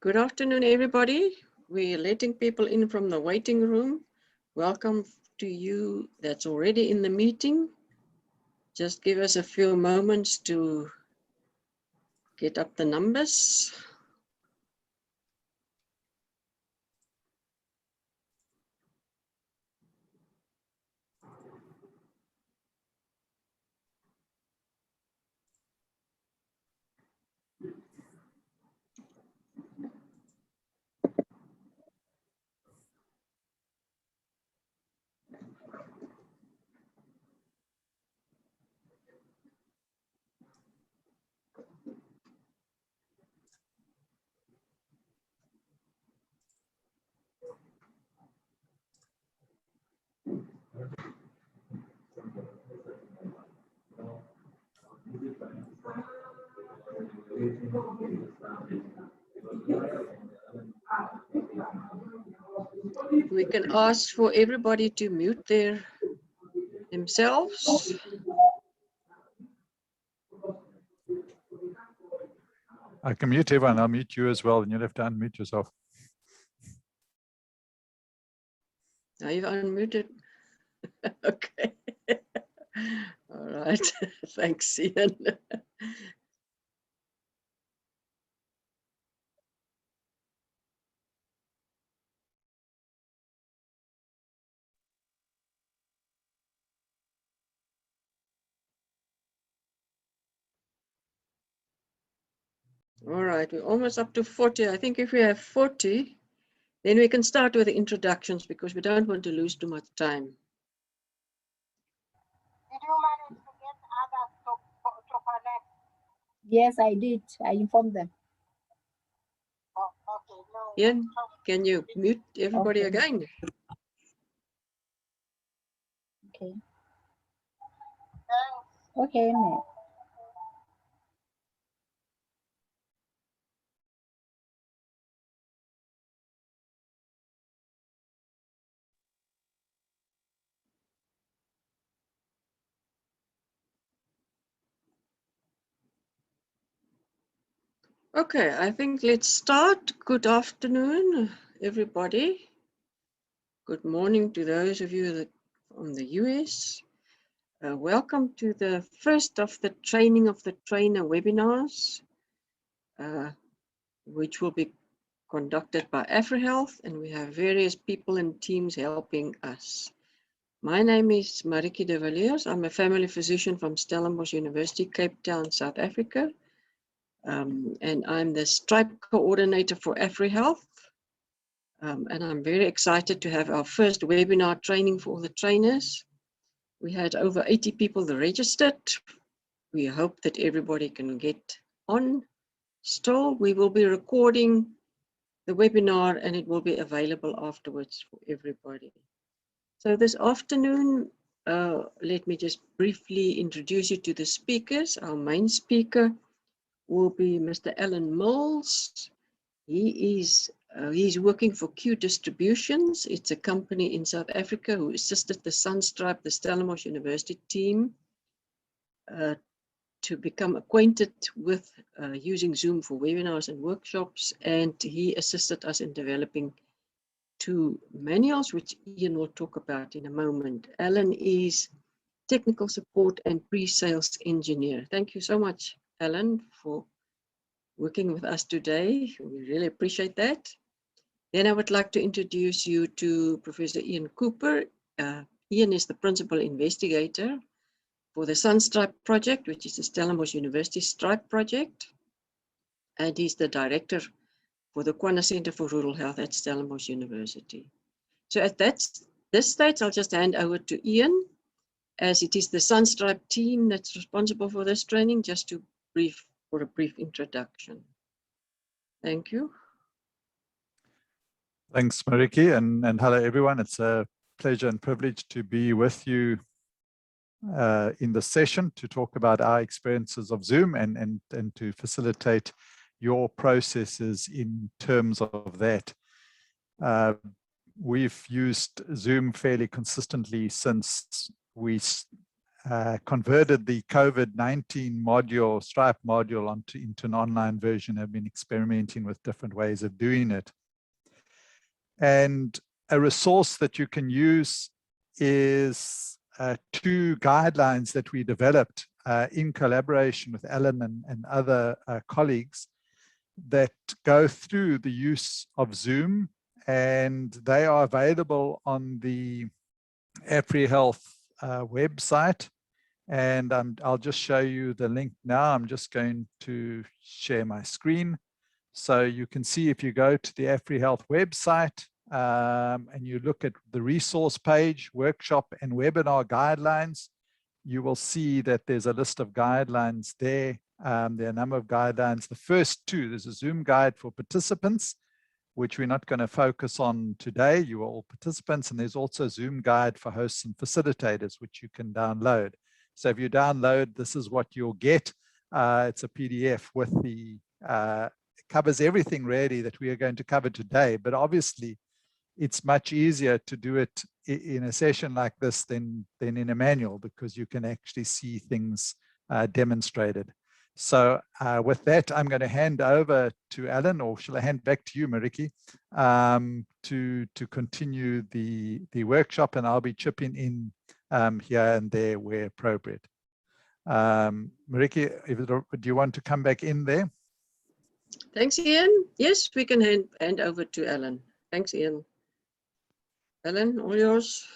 Good afternoon, everybody. We're letting people in from the waiting room. Welcome to you that's already in the meeting. Just give us a few moments to get up the numbers. We can ask for everybody to mute themselves. I can mute everyone. I'll mute you as well, and you'll have to unmute yourself. Now you've unmuted. Okay. All right. Thanks, Ian. All right, we're almost up to 40. I think if we have 40, then we can start with the introductions because we don't want to lose too much time. Did you manage to get others to connect? Yes, I did. I informed them. Oh, okay. No. Ian, can you mute everybody Okay. again? Okay. Thanks. Okay, ma'am. Okay, I think let's start. Good afternoon, everybody. Good morning to those of you from the US. Welcome to the first of the Training of the Trainer webinars, which will be conducted by AfriHealth, and we have various people and teams helping us. My name is Mariki de Villiers. I'm a family physician from Stellenbosch University, Cape Town, South Africa. And I'm the Stripe Coordinator for AfriHealth. And I'm very excited to have our first webinar training for all the trainers. We had over 80 people registered. We hope that everybody can get on. Still, we will be recording the webinar and it will be available afterwards for everybody. So this afternoon, let me just briefly introduce you to the speakers. Our main speaker will be Mr. Alan Mills. He's working for Q Distributions. It's a company in South Africa who assisted the Sunstripe, the Stellenbosch University team to become acquainted with using Zoom for webinars and workshops. And he assisted us in developing 2 manuals, which Ian will talk about in a moment. Alan is technical support and pre-sales engineer. Thank you so much, Alan, for working with us today. We really appreciate that. Then I would like to introduce you to Professor Ian Cooper. Ian is the principal investigator for the Sunstripe project, which is the Stellenbosch University Stripe project. And he's the director for the Kwana Center for Rural Health at Stellenbosch University. So at this stage, I'll just hand over to Ian, as it is the Sunstripe team that's responsible for this training, just to for a brief introduction. Thank you. Thanks, Mariki, and hello, everyone. It's a pleasure and privilege to be with you in this session to talk about our experiences of Zoom and to facilitate your processes in terms of that. We've used Zoom fairly consistently since we converted the COVID-19 module, Stripe module, into an online version, have been experimenting with different ways of doing it. And a resource that you can use is 2 guidelines that we developed in collaboration with Alan and other colleagues that go through the use of Zoom, and they are available on the AfriHealth website. And I'll just show you the link now. I'm just going to share my screen. So you can see, if you go to the AfriHealth website and you look at the resource page, workshop and webinar guidelines, you will see that there's a list of guidelines there. There are a number of guidelines. The first 2, there's a Zoom guide for participants, which we're not going to focus on today. You are all participants. And there's also a Zoom guide for hosts and facilitators, which you can download. So if you download, this is what you'll get. It's a PDF with the, covers everything really that we are going to cover today. But obviously, it's much easier to do it in a session like this than in a manual, because you can actually see things demonstrated. So with that, I'm going to hand over to Alan, or shall I hand back to you, Mariki, to continue the workshop, and I'll be chipping in here and there where appropriate. Mariki, do you want to come back in there? Thanks, Ian. Yes, we can hand over to Alan. Thanks, Ian. Alan, all yours.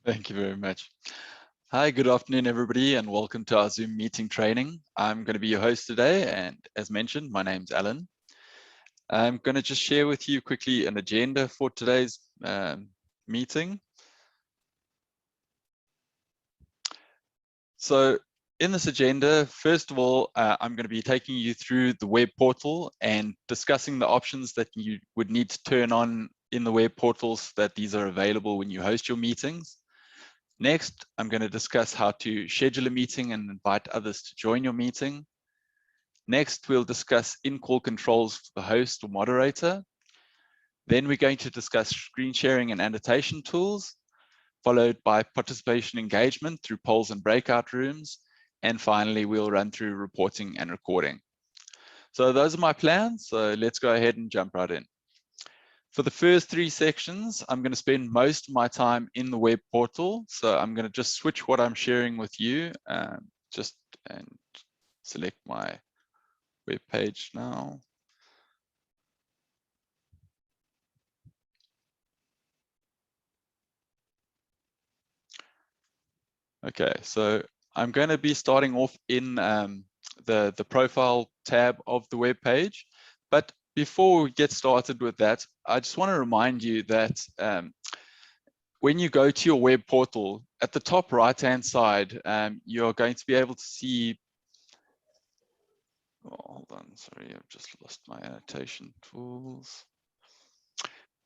Thank you very much. Hi, good afternoon, everybody, and welcome to our Zoom meeting training. I'm going to be your host today, and as mentioned, my name's Alan. I'm going to just share with you quickly an agenda for today's meeting. So in this agenda, first of all, I'm going to be taking you through the web portal and discussing the options that you would need to turn on in the web portals so that these are available when you host your meetings. Next, I'm going to discuss how to schedule a meeting and invite others to join your meeting. Next, we'll discuss in-call controls for the host or moderator. Then we're going to discuss screen sharing and annotation tools, followed by participation engagement through polls and breakout rooms. And finally, we'll run through reporting and recording. So those are my plans. So let's go ahead and jump right in. For the first 3 sections, I'm going to spend most of my time in the web portal. So I'm going to just switch what I'm sharing with you, and select my web page now. Okay, so I'm going to be starting off in the profile tab of the web page, but before we get started with that, I just want to remind you that when you go to your web portal, at the top right-hand side, you're going to be able to see, hold on, sorry, I've just lost my annotation tools.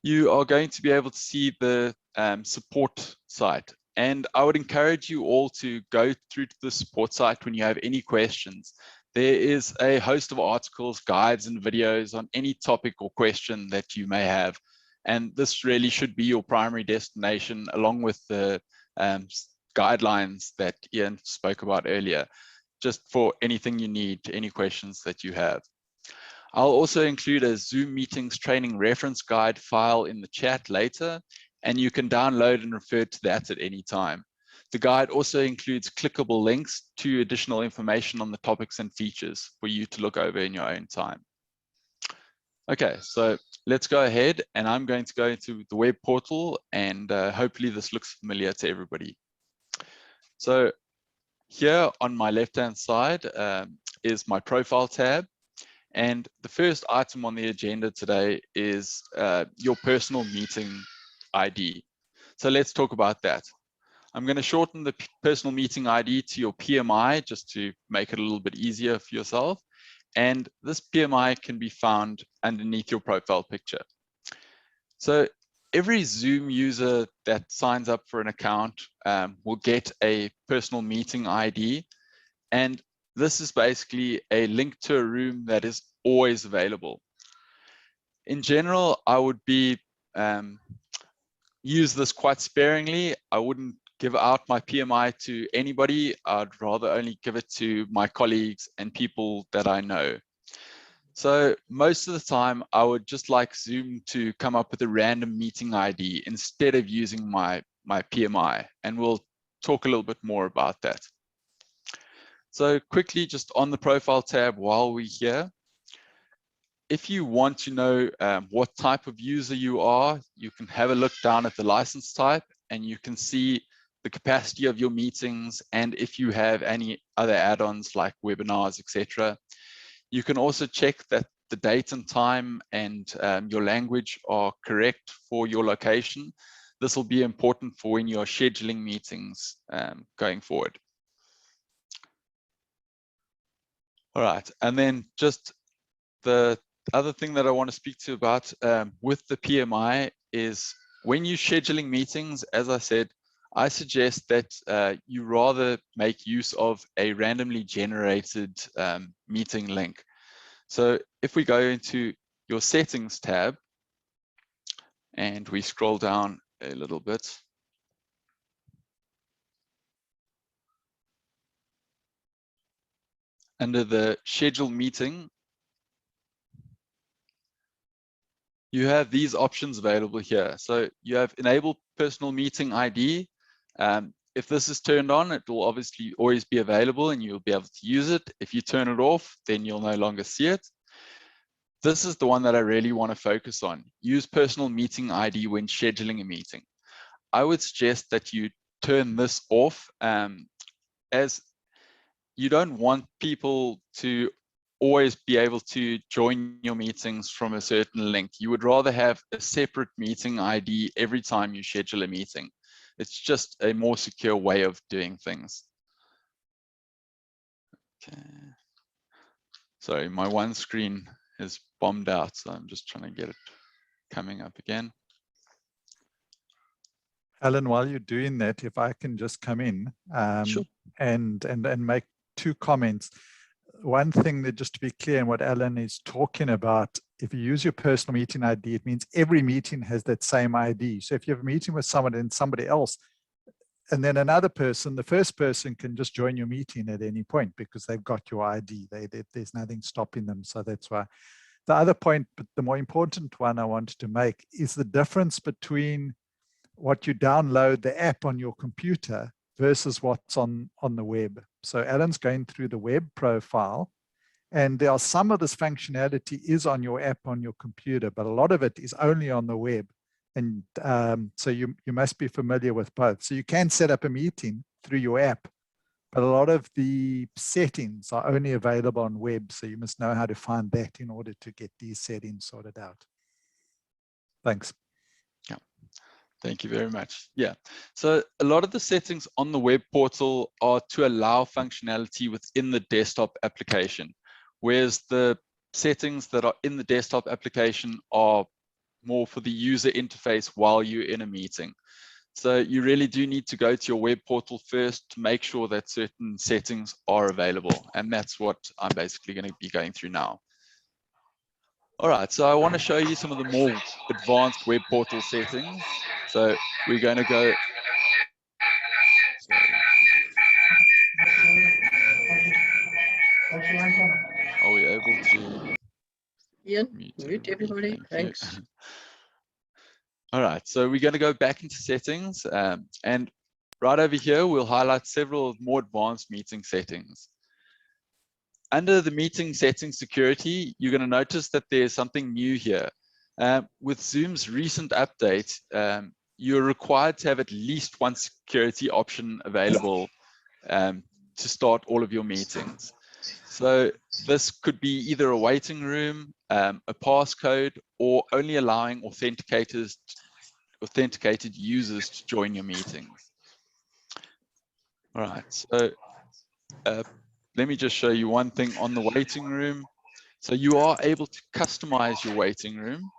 You are going to be able to see the support site. And I would encourage you all to go through to the support site when you have any questions. There is a host of articles, guides, and videos on any topic or question that you may have. And this really should be your primary destination, along with the guidelines that Ian spoke about earlier, just for anything you need, any questions that you have. I'll also include a Zoom meetings training reference guide file in the chat later, and you can download and refer to that at any time. The guide also includes clickable links to additional information on the topics and features for you to look over in your own time. Okay, so let's go ahead, and I'm going to go into the web portal, and hopefully this looks familiar to everybody. So here on my left-hand side is my profile tab. And the first item on the agenda today is your personal meeting ID. So let's talk about that. I'm going to shorten the personal meeting ID to your PMI just to make it a little bit easier for yourself. And this PMI can be found underneath your profile picture. So every Zoom user that signs up for an account will get a personal meeting ID. And this is basically a link to a room that is always available. In general, I would use this quite sparingly. I wouldn't give out my PMI to anybody. I'd rather only give it to my colleagues and people that I know. So most of the time, I would just like Zoom to come up with a random meeting ID instead of using my PMI, and we'll talk a little bit more about that. So quickly, just on the profile tab while we're here, if you want to know what type of user you are, you can have a look down at the license type, and you can see the capacity of your meetings, and if you have any other add-ons like webinars, etc. You can also check that the date and time and your language are correct for your location. This will be important for when you're scheduling meetings going forward. All right, and then just the other thing that I want to speak to you about with the PMI is when you're scheduling meetings, as I said, I suggest that you rather make use of a randomly generated meeting link. So if we go into your settings tab and we scroll down a little bit, under the schedule meeting, you have these options available here. So you have enable personal meeting ID. If this is turned on, it will obviously always be available and you'll be able to use it. If you turn it off, then you'll no longer see it. This is the one that I really want to focus on. Use personal meeting ID when scheduling a meeting. I would suggest that you turn this off, as you don't want people to always be able to join your meetings from a certain link. You would rather have a separate meeting ID every time you schedule a meeting. It's just a more secure way of doing things. Okay. Sorry, my one screen is bombed out, so I'm just trying to get it coming up again. Alan, while you're doing that, if I can just come in Sure. and make two comments. One thing that, just to be clear in what Alan is talking about, if you use your personal meeting ID, it means every meeting has that same ID. So if you have a meeting with someone and somebody else, and then another person, the first person can just join your meeting at any point because they've got your ID. There's nothing stopping them. So that's why. The other point, but the more important one I wanted to make, is the difference between what you download the app on your computer versus what's on the web. So Alan's going through the web profile, and there are some of this functionality is on your app on your computer, but a lot of it is only on the web. And so you must be familiar with both. So you can set up a meeting through your app, but a lot of the settings are only available on web. So you must know how to find that in order to get these settings sorted out. Thanks. Yeah, thank you very much. Yeah, so a lot of the settings on the web portal are to allow functionality within the desktop application, whereas the settings that are in the desktop application are more for the user interface while you're in a meeting. So you really do need to go to your web portal first to make sure that certain settings are available. And that's what I'm basically going to be going through now. All right, so I want to show you some of the more advanced web portal settings. So we're going to go. Are we able to Ian, mute everybody. Thank Thanks. you. All right, so we're going to go back into settings, and right over here, we'll highlight several more advanced meeting settings. Under the meeting settings security, you're going to notice that there's something new here. With Zoom's recent update, you're required to have at least one security option available to start all of your meetings. So this could be either a waiting room, a passcode, or only allowing authenticated users to join your meetings. All right, so let me just show you one thing on the waiting room. So you are able to customize your waiting room,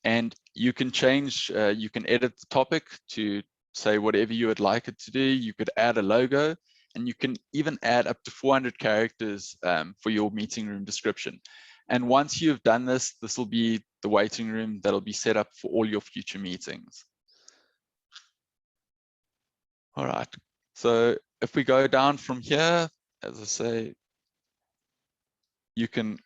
and you can change, you can edit the topic to say whatever you would like it to do. You could add a logo, and you can even add up to 400 characters for your meeting room description. And once you've done this, this will be the waiting room that'll be set up for all your future meetings. All right. So if we go down from here, as I say, you can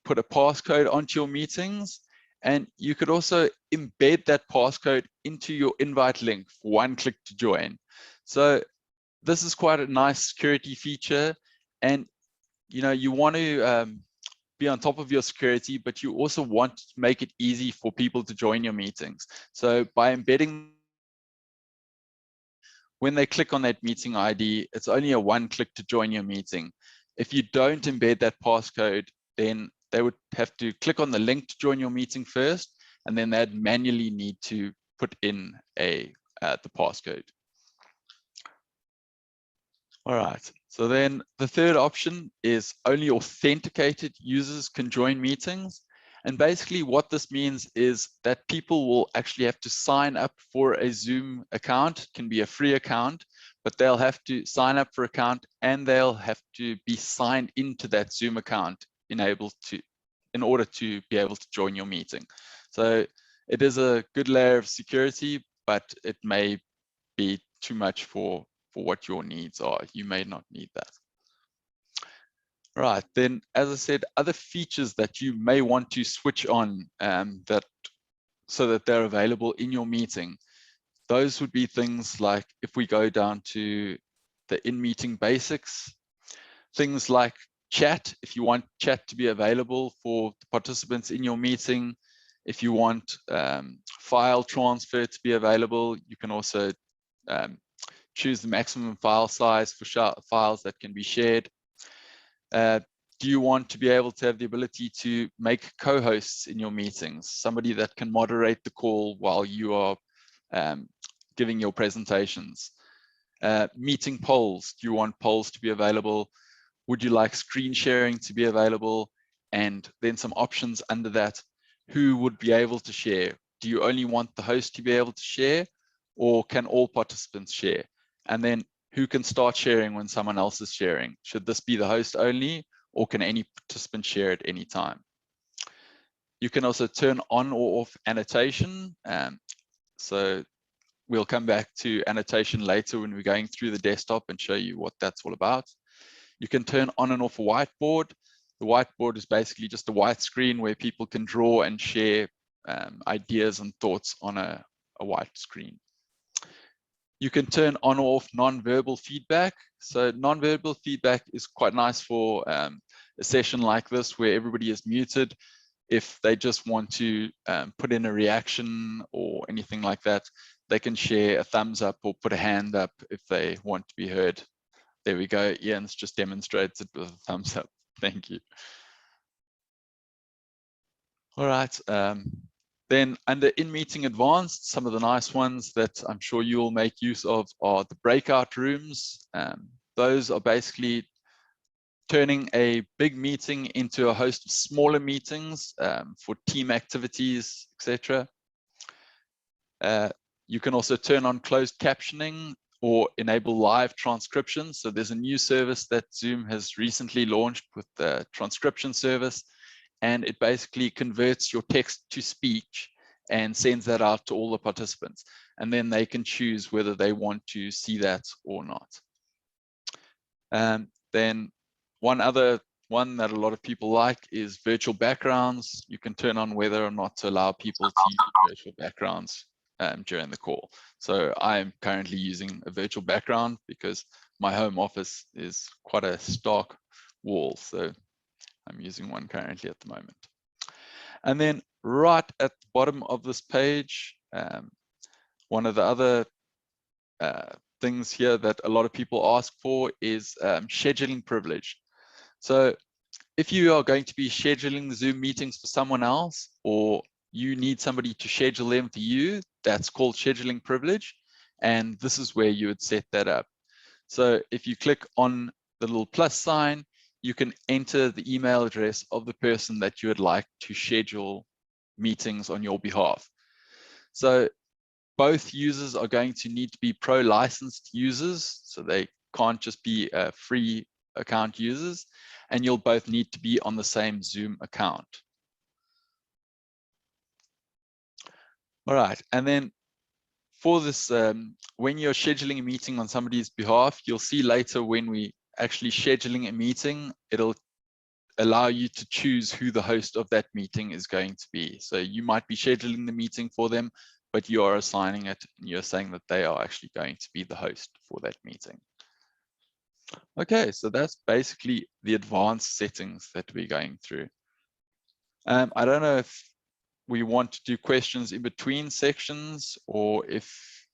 put a passcode onto your meetings, and you could also embed that passcode into your invite link for one click to join. So this is quite a nice security feature, and you want to be on top of your security, but you also want to make it easy for people to join your meetings. So by embedding, when they click on that meeting ID, it's only a one click to join your meeting. If you don't embed that passcode, then they would have to click on the link to join your meeting first, and then they'd manually need to put in the passcode. All right, so then the third option is only authenticated users can join meetings. And basically what this means is that people will actually have to sign up for a Zoom account. It can be a free account, but they'll have to sign up for an account, and they'll have to be signed into that Zoom account in order to be able to join your meeting. So it is a good layer of security, but it may be too much for what your needs are. You may not need that. Right, then, as I said, other features that you may want to switch on so that they're available in your meeting. Those would be things like, if we go down to the in-meeting basics, things like chat, if you want chat to be available for the participants in your meeting. If you want file transfer to be available, you can also choose the maximum file size for files that can be shared. Do you want to be able to have the ability to make co-hosts in your meetings, somebody that can moderate the call while you are giving your presentations? Meeting polls, do you want polls to be available? Would you like screen sharing to be available? And then some options under that, who would be able to share? Do you only want the host to be able to share, or can all participants share? And then who can start sharing when someone else is sharing? Should this be the host only, or can any participant share at any time? You can also turn on or off annotation. So we'll come back to annotation later when we're going through the desktop and show you what that's all about. You can turn on and off a whiteboard. The whiteboard is basically just a white screen where people can draw and share ideas and thoughts on a white screen. You can turn on or off non-verbal feedback. So non-verbal feedback is quite nice for a session like this where everybody is muted. If they just want to put in a reaction or anything like that, they can share a thumbs up or put a hand up if they want to be heard. There we go. Ian's just demonstrated it with a thumbs up. Thank you. All right. Then under in-meeting advanced, some of the nice ones that I'm sure you'll make use of are the breakout rooms. Those are basically turning a big meeting into a host of smaller meetings for team activities, etc. You can also turn on closed captioning or enable live transcription. So there's a new service that Zoom has recently launched with the transcription service, and it basically converts your text to speech and sends that out to all the participants. And then they can choose whether they want to see that or not. Then one other one that a lot of people like is virtual backgrounds. You can turn on whether or not to allow people to use virtual backgrounds during the call. So I'm currently using a virtual background because my home office is quite a stark wall. So I'm using one currently at the moment. And then right at the bottom of this page, one of the other things here that a lot of people ask for is scheduling privilege. So if you are going to be scheduling Zoom meetings for someone else, or you need somebody to schedule them for you, that's called scheduling privilege. And this is where you would set that up. So if you click on the little plus sign, you can enter the email address of the person that you would like to schedule meetings on your behalf. So both users are going to need to be pro licensed users. So they can't just be free account users, and you'll both need to be on the same Zoom account. All right, and then for this, when you're scheduling a meeting on somebody's behalf, you'll see later when we actually scheduling a meeting, it'll allow you to choose who the host of that meeting is going to be. So you might be scheduling the meeting for them, but you are assigning it and you're saying that they are actually going to be the host for that meeting. Okay, so that's basically the advanced settings that we're going through. I don't know if we want to do questions in between sections or if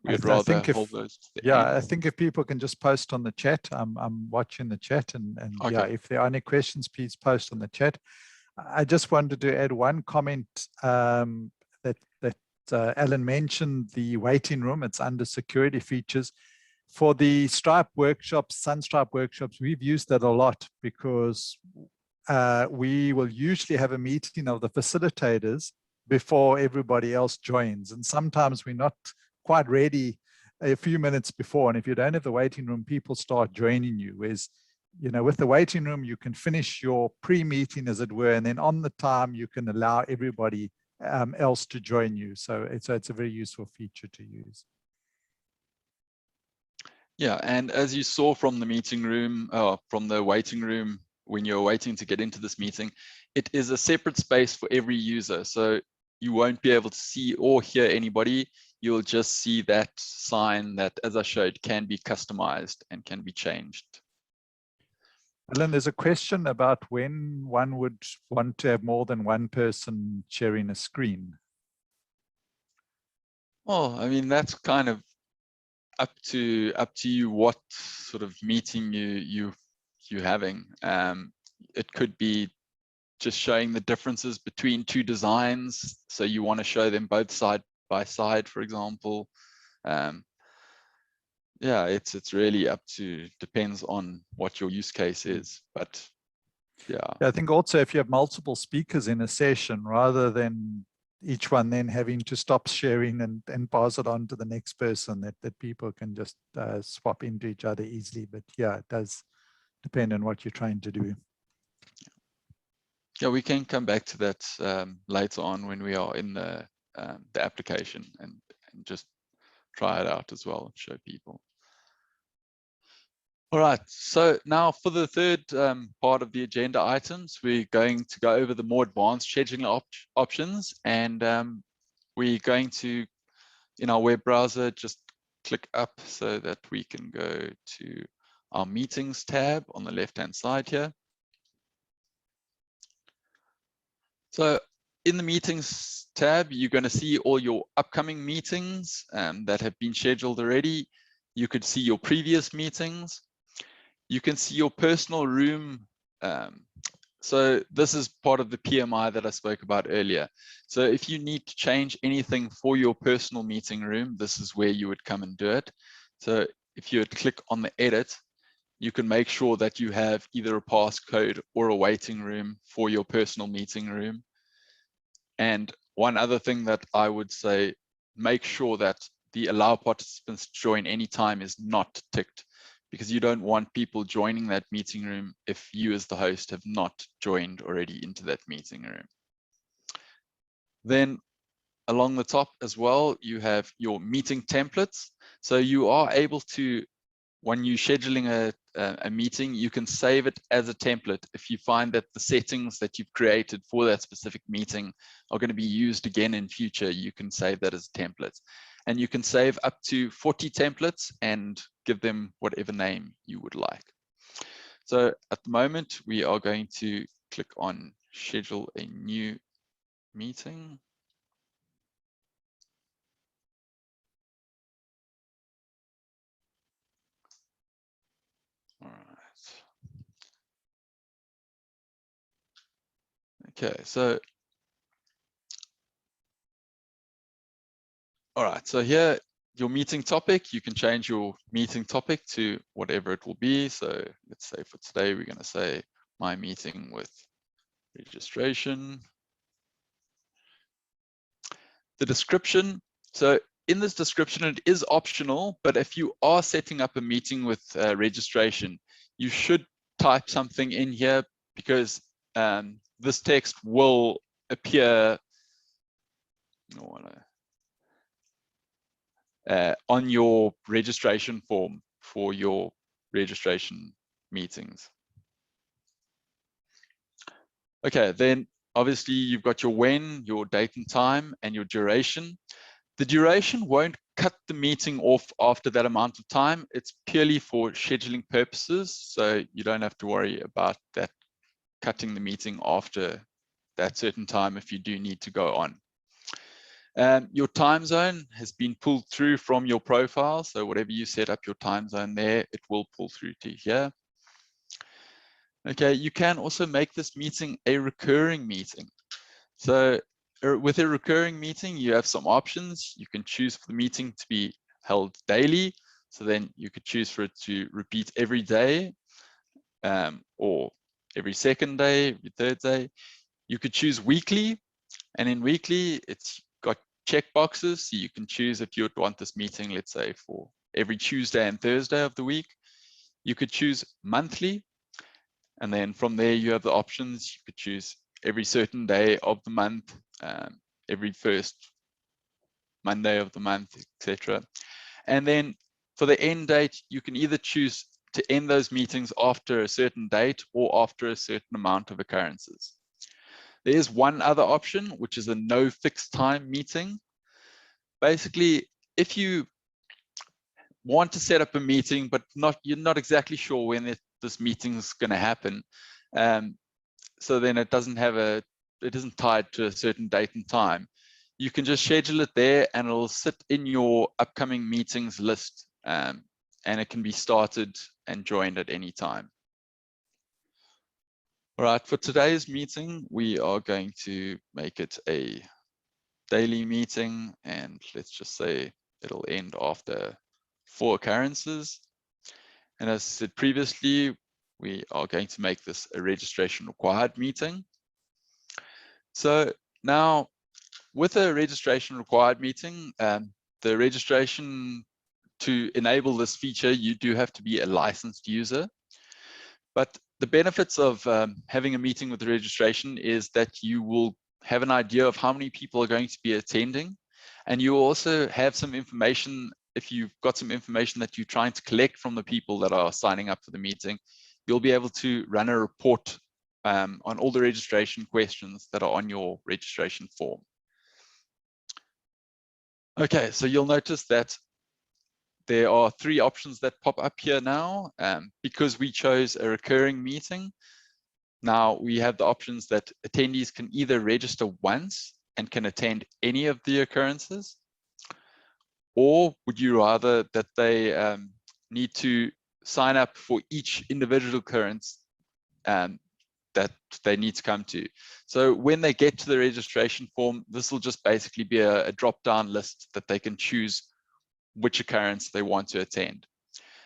we'd rather hold those to the end. I think if people can just post on the chat, I'm watching the chat, and Okay. yeah, if there are any questions, please post on the chat. I just wanted to add one comment that Alan mentioned, the waiting room. It's under security features. For the Stripe workshops, Sunstripe workshops, we've used that a lot because we will usually have a meeting of the facilitators before everybody else joins. And sometimes we're not quite ready a few minutes before. And if you don't have the waiting room, people start joining you. Whereas, you know, with the waiting room, you can finish your pre-meeting, as it were, and then on the time, you can allow everybody else to join you. So it's a very useful feature to use. Yeah, and as you saw from the meeting room, from the waiting room, when you're waiting to get into this meeting, it is a separate space for every user. So you won't be able to see or hear anybody. You'll just see that sign that, as I showed, can be customized and can be changed. Alan, there's a question about when one would want to have more than one person sharing a screen. Well, I mean, that's kind of up to you what sort of meeting you're having. It could be just showing the differences between two designs. So you want to show them both side by side, for example. Yeah, it's really up to, depends on what your use case is, but yeah. I think also if you have multiple speakers in a session, rather than each one then having to stop sharing and pass it on to the next person, that people can just swap into each other easily. But yeah, it does depend on what you're trying to do. Yeah, we can come back to that later on when we are in the application and just try it out as well and show people. All right, so now for the third part of the agenda items, we're going to go over the more advanced scheduling options, and we're going to, in our web browser, just click up so that we can go to our meetings tab on the left-hand side here. So in the meetings tab, you're going to see all your upcoming meetings that have been scheduled already. You could see your previous meetings. You can see your personal room. So this is part of the PMI that I spoke about earlier. So if you need to change anything for your personal meeting room, this is where you would come and do it. So if you would click on the edit, you can make sure that you have either a passcode or a waiting room for your personal meeting room. And one other thing that I would say, make sure that the allow participants to join anytime is not ticked, because you don't want people joining that meeting room if you as the host have not joined already into that meeting room. Then along the top as well, you have your meeting templates. So you are able to, when you're scheduling a meeting, you can save it as a template. If you find that the settings that you've created for that specific meeting are going to be used again in future, you can save that as a template. And you can save up to 40 templates and give them whatever name you would like. So at the moment, we are going to click on schedule a new meeting. All right. Okay, so all right, so here, your meeting topic, you can change your meeting topic to whatever it will be. So let's say for today, we're going to say my meeting with registration. The description. So in this description, it is optional, but if you are setting up a meeting with registration, you should type something in here, because this text will appear. on your registration form for your registration meetings. Okay, then obviously you've got your when, your date and time, and your duration. The duration won't cut the meeting off after that amount of time. It's purely for scheduling purposes, so you don't have to worry about that cutting the meeting after that certain time if you do need to go on. Your time zone has been pulled through from your profile, so whatever you set up your time zone there, it will pull through to here. Okay, you can also make this meeting a recurring meeting. So with a recurring meeting, you have some options. You can choose for the meeting to be held daily. So then you could choose for it to repeat every day, or every second day, every third day. You could choose weekly, and in weekly, it's got check boxes. So you can choose if you would want this meeting, let's say for every Tuesday and Thursday of the week. You could choose monthly. And then from there, you have the options. You could choose every certain day of the month, every first Monday of the month, etc. And then for the end date, you can either choose to end those meetings after a certain date or after a certain amount of occurrences. There is one other option, which is a no fixed time meeting. Basically, if you want to set up a meeting, but you're not exactly sure when this meeting is going to happen, so then it isn't tied to a certain date and time. You can just schedule it there, and it'll sit in your upcoming meetings list, and it can be started and joined at any time. All right, for today's meeting, we are going to make it a daily meeting, and let's just say it'll end after 4 occurrences. And as I said previously, we are going to make this a registration required meeting. So now with a registration required meeting, the registration to enable this feature, you do have to be a licensed user. But the benefits of having a meeting with the registration is that you will have an idea of how many people are going to be attending. And you also have some information. If you've got some information that you're trying to collect from the people that are signing up for the meeting, you'll be able to run a report on all the registration questions that are on your registration form. Okay, so you'll notice that there are 3 options that pop up here now. Because we chose a recurring meeting, now we have the options that attendees can either register once and can attend any of the occurrences, or would you rather that they need to sign up for each individual occurrence that they need to come to. So when they get to the registration form, this will just basically be a drop-down list that they can choose which occurrence they want to attend.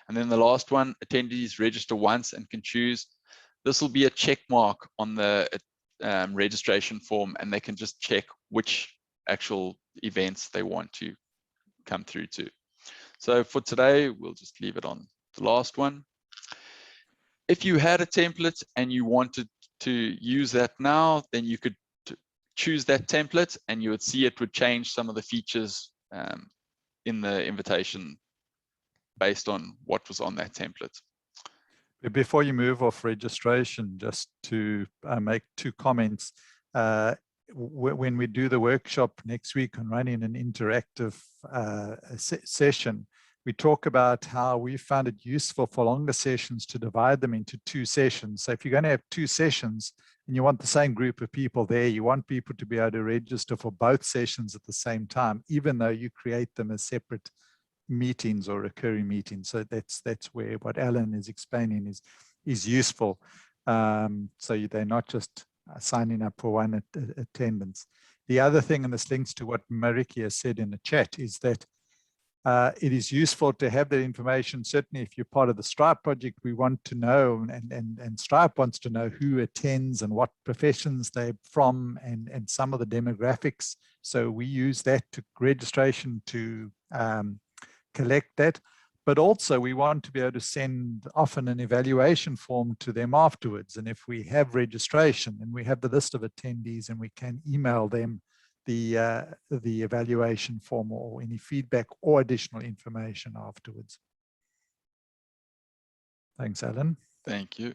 And then the last one, attendees register once and can choose. This will be a check mark on the registration form, and they can just check which actual events they want to come through to. So for today, we'll just leave it on the last one. If you had a template and you wanted to use that now, then you could choose that template, and you would see it would change some of the features in the invitation based on what was on that template. Before you move off registration, just to make 2 comments. When we do the workshop next week on running an interactive session, we talk about how we found it useful for longer sessions to divide them into 2 sessions. So if you're going to have 2 sessions and you want the same group of people there, you want people to be able to register for both sessions at the same time, even though you create them as separate meetings or recurring meetings. So that's where what Alan is explaining is useful. So they're not just signing up for one attendance. The other thing, and this links to what Mariki has said in the chat, is that it is useful to have that information. Certainly if you're part of the Stripe project, we want to know, and Stripe wants to know who attends and what professions they're from, and some of the demographics. So we use that to registration to collect that. But also we want to be able to send often an evaluation form to them afterwards. And if we have registration and we have the list of attendees and we can email them the evaluation form or any feedback or additional information afterwards. Thanks, Alan. Thank you.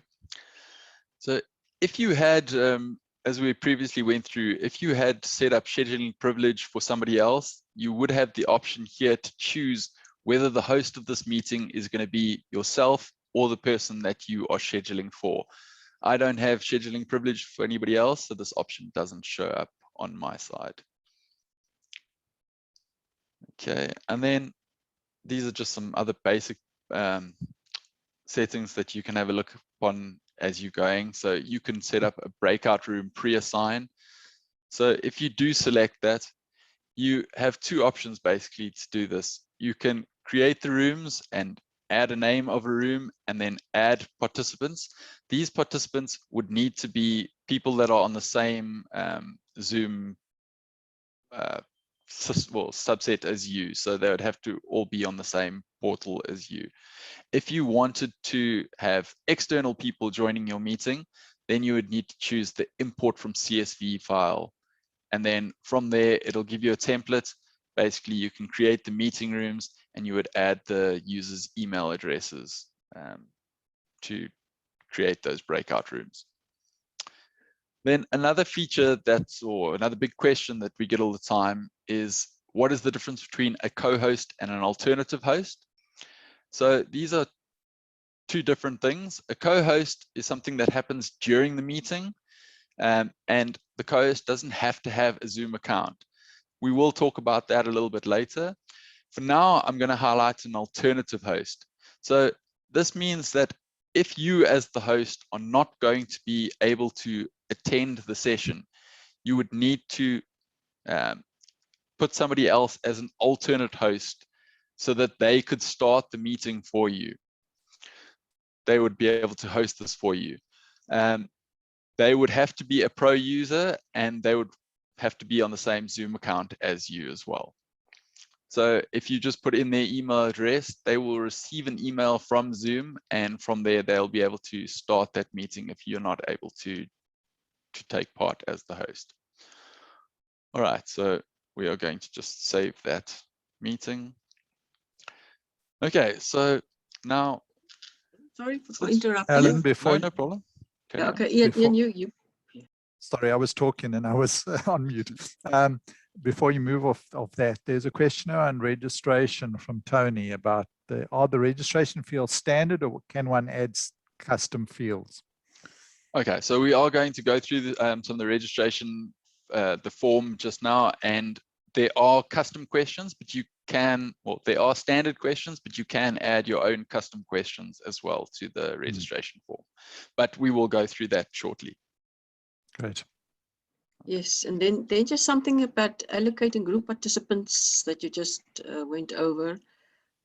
So if you had, as we previously went through, if you had set up scheduling privilege for somebody else, you would have the option here to choose whether the host of this meeting is going to be yourself or the person that you are scheduling for. I don't have scheduling privilege for anybody else, so this option doesn't show up on my side. Okay, and then these are just some other basic settings that you can have a look upon as you're going. So you can set up a breakout room pre-assign. So if you do select that, you have two options basically to do this. You can create the rooms and add a name of a room and then add participants. These participants would need to be people that are on the same Zoom subset as you. So they would have to all be on the same portal as you. If you wanted to have external people joining your meeting, then you would need to choose the import from CSV file. And then from there, it'll give you a template. Basically, you can create the meeting rooms and you would add the users' email addresses to create those breakout rooms. Then another feature or another big question that we get all the time is, what is the difference between a co-host and an alternative host? So these are two different things. A co-host is something that happens during the meeting, and the co-host doesn't have to have a Zoom account. We will talk about that a little bit later. For now, I'm going to highlight an alternative host. So this means that if you as the host are not going to be able to attend the session, you would need to put somebody else as an alternate host so that they could start the meeting for you. They would be able to host this for you. They would have to be a pro user and they would have to be on the same Zoom account as you as well. So if you just put in their email address, they will receive an email from Zoom, and from there they'll be able to start that meeting if you're not able to take part as the host. All right, so we are going to just save that meeting. Okay, so now. Sorry for interrupting. Alan, before no problem. Yeah, okay, Ian, you. Sorry, I was talking and I was on mute. Before you move off of that, there's a question on registration from Tony about are the registration fields standard or can one add custom fields? Okay, so we are going to go through some of the registration, the form just now, and there are custom questions, but you can, well, there are standard questions, but you can add your own custom questions as well to the registration form. But we will go through that shortly. Great. Yes, and then just something about allocating group participants that you just went over.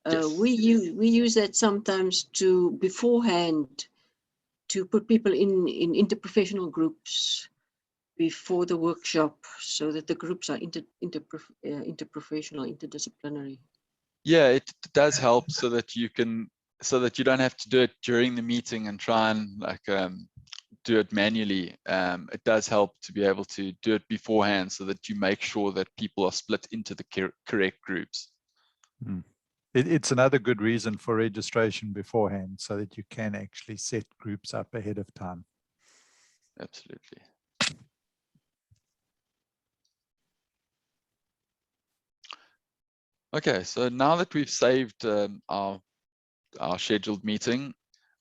Yes. We use that sometimes to beforehand to put people in interprofessional groups before the workshop, so that the groups are interprofessional, interdisciplinary. Yeah, it does help so that you don't have to do it during the meeting and try and do it manually. It does help to be able to do it beforehand so that you make sure that people are split into the correct groups. It's another good reason for registration beforehand so that you can actually set groups up ahead of time. Absolutely. Okay, so now that we've saved our scheduled meeting,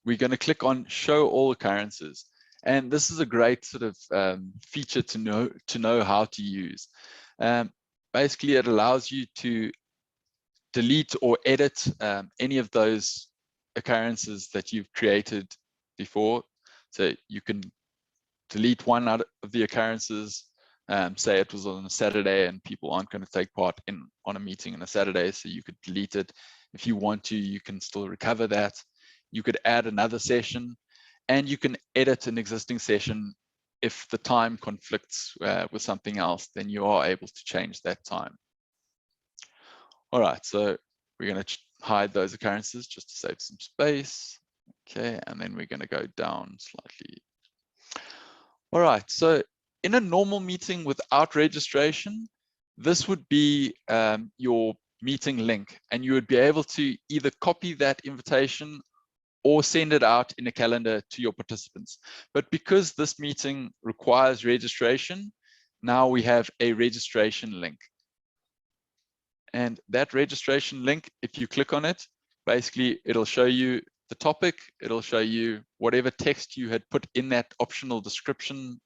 we're going to click on Show All Occurrences. And this is a great sort of feature to know how to use. Basically, it allows you to delete or edit any of those occurrences that you've created before. So you can delete one out of the occurrences. Say it was on a Saturday and people aren't going to take part on a meeting on a Saturday, so you could delete it. If you want to, you can still recover that. You could add another session, and you can edit an existing session. If the time conflicts with something else, then you are able to change that time. All right, so we're going to hide those occurrences just to save some space. Okay, and then we're going to go down slightly. All right, so in a normal meeting without registration, This would be your meeting link, and you would be able to either copy that invitation or send it out in a calendar to your participants. But because this meeting requires registration, now we have a registration link. And that registration link, if you click on it, basically it'll show you the topic, it'll show you whatever text you had put in that optional description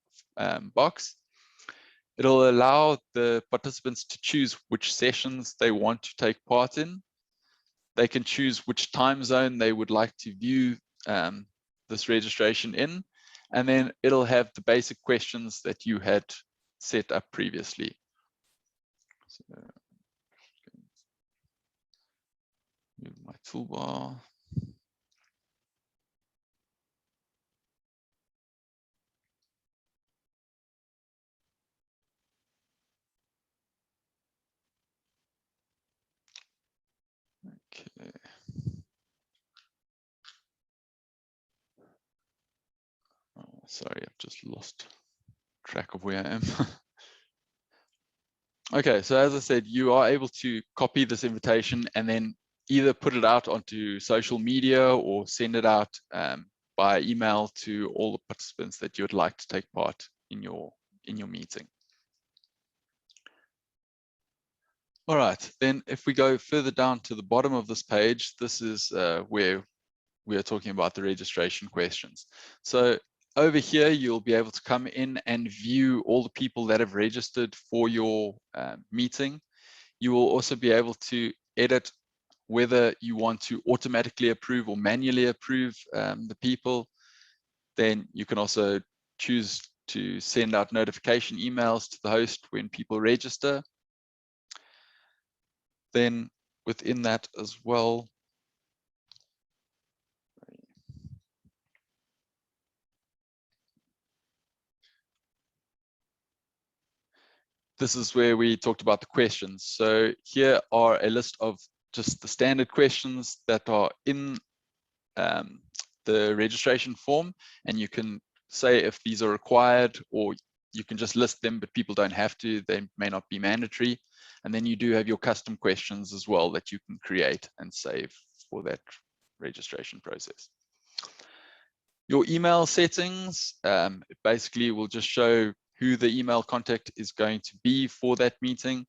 box. It'll allow the participants to choose which sessions they want to take part in. They can choose which time zone they would like to view this registration in, and then it'll have the basic questions that you had set up previously. So, move my toolbar. Okay. Oh, sorry, I've just lost track of where I am. Okay, so as I said, you are able to copy this invitation and then either put it out onto social media or send it out by email to all the participants that you would like to take part in your meeting. All right, then if we go further down to the bottom of this page, this is where we are talking about the registration questions. So over here, you'll be able to come in and view all the people that have registered for your meeting. You will also be able to edit whether you want to automatically approve or manually approve the people. Then you can also choose to send out notification emails to the host when people register. Then within that as well, this is where we talked about the questions. So here are a list of just the standard questions that are in the registration form, and you can say if these are required, or you can just list them, but people don't have to, they may not be mandatory. And then you do have your custom questions as well that you can create and save for that registration process. Your email settings, basically will just show who the email contact is going to be for that meeting.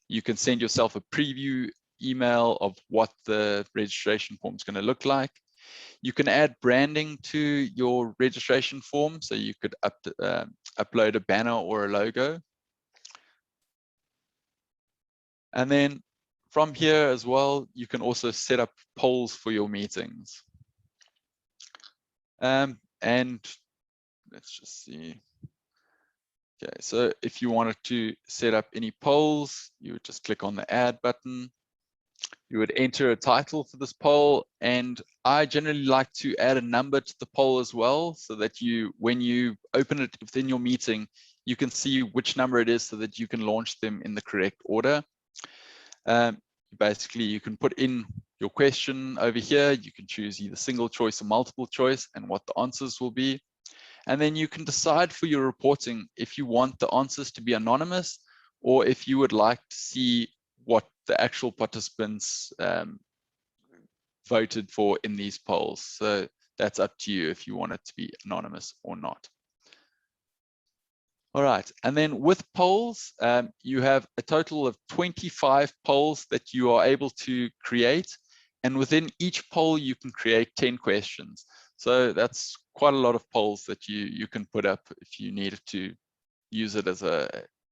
You can send yourself a preview email of what the registration form is going to look like. You can add branding to your registration form, so you could upload a banner or a logo. And then from here as well, you can also set up polls for your meetings. And let's just see. Okay, so if you wanted to set up any polls, you would just click on the add button. You would enter a title for this poll, and I generally like to add a number to the poll as well, so that you, when you open it within your meeting, you can see which number it is so that you can launch them in the correct order. Basically, you can put in your question over here. You can choose either single choice or multiple choice and what the answers will be. And then you can decide for your reporting if you want the answers to be anonymous, or if you would like to see what the actual participants voted for in these polls. So that's up to you if you want it to be anonymous or not. All right, and then with polls, you have a total of 25 polls that you are able to create. And within each poll, you can create 10 questions. So that's quite a lot of polls that you can put up. If you needed to use it as a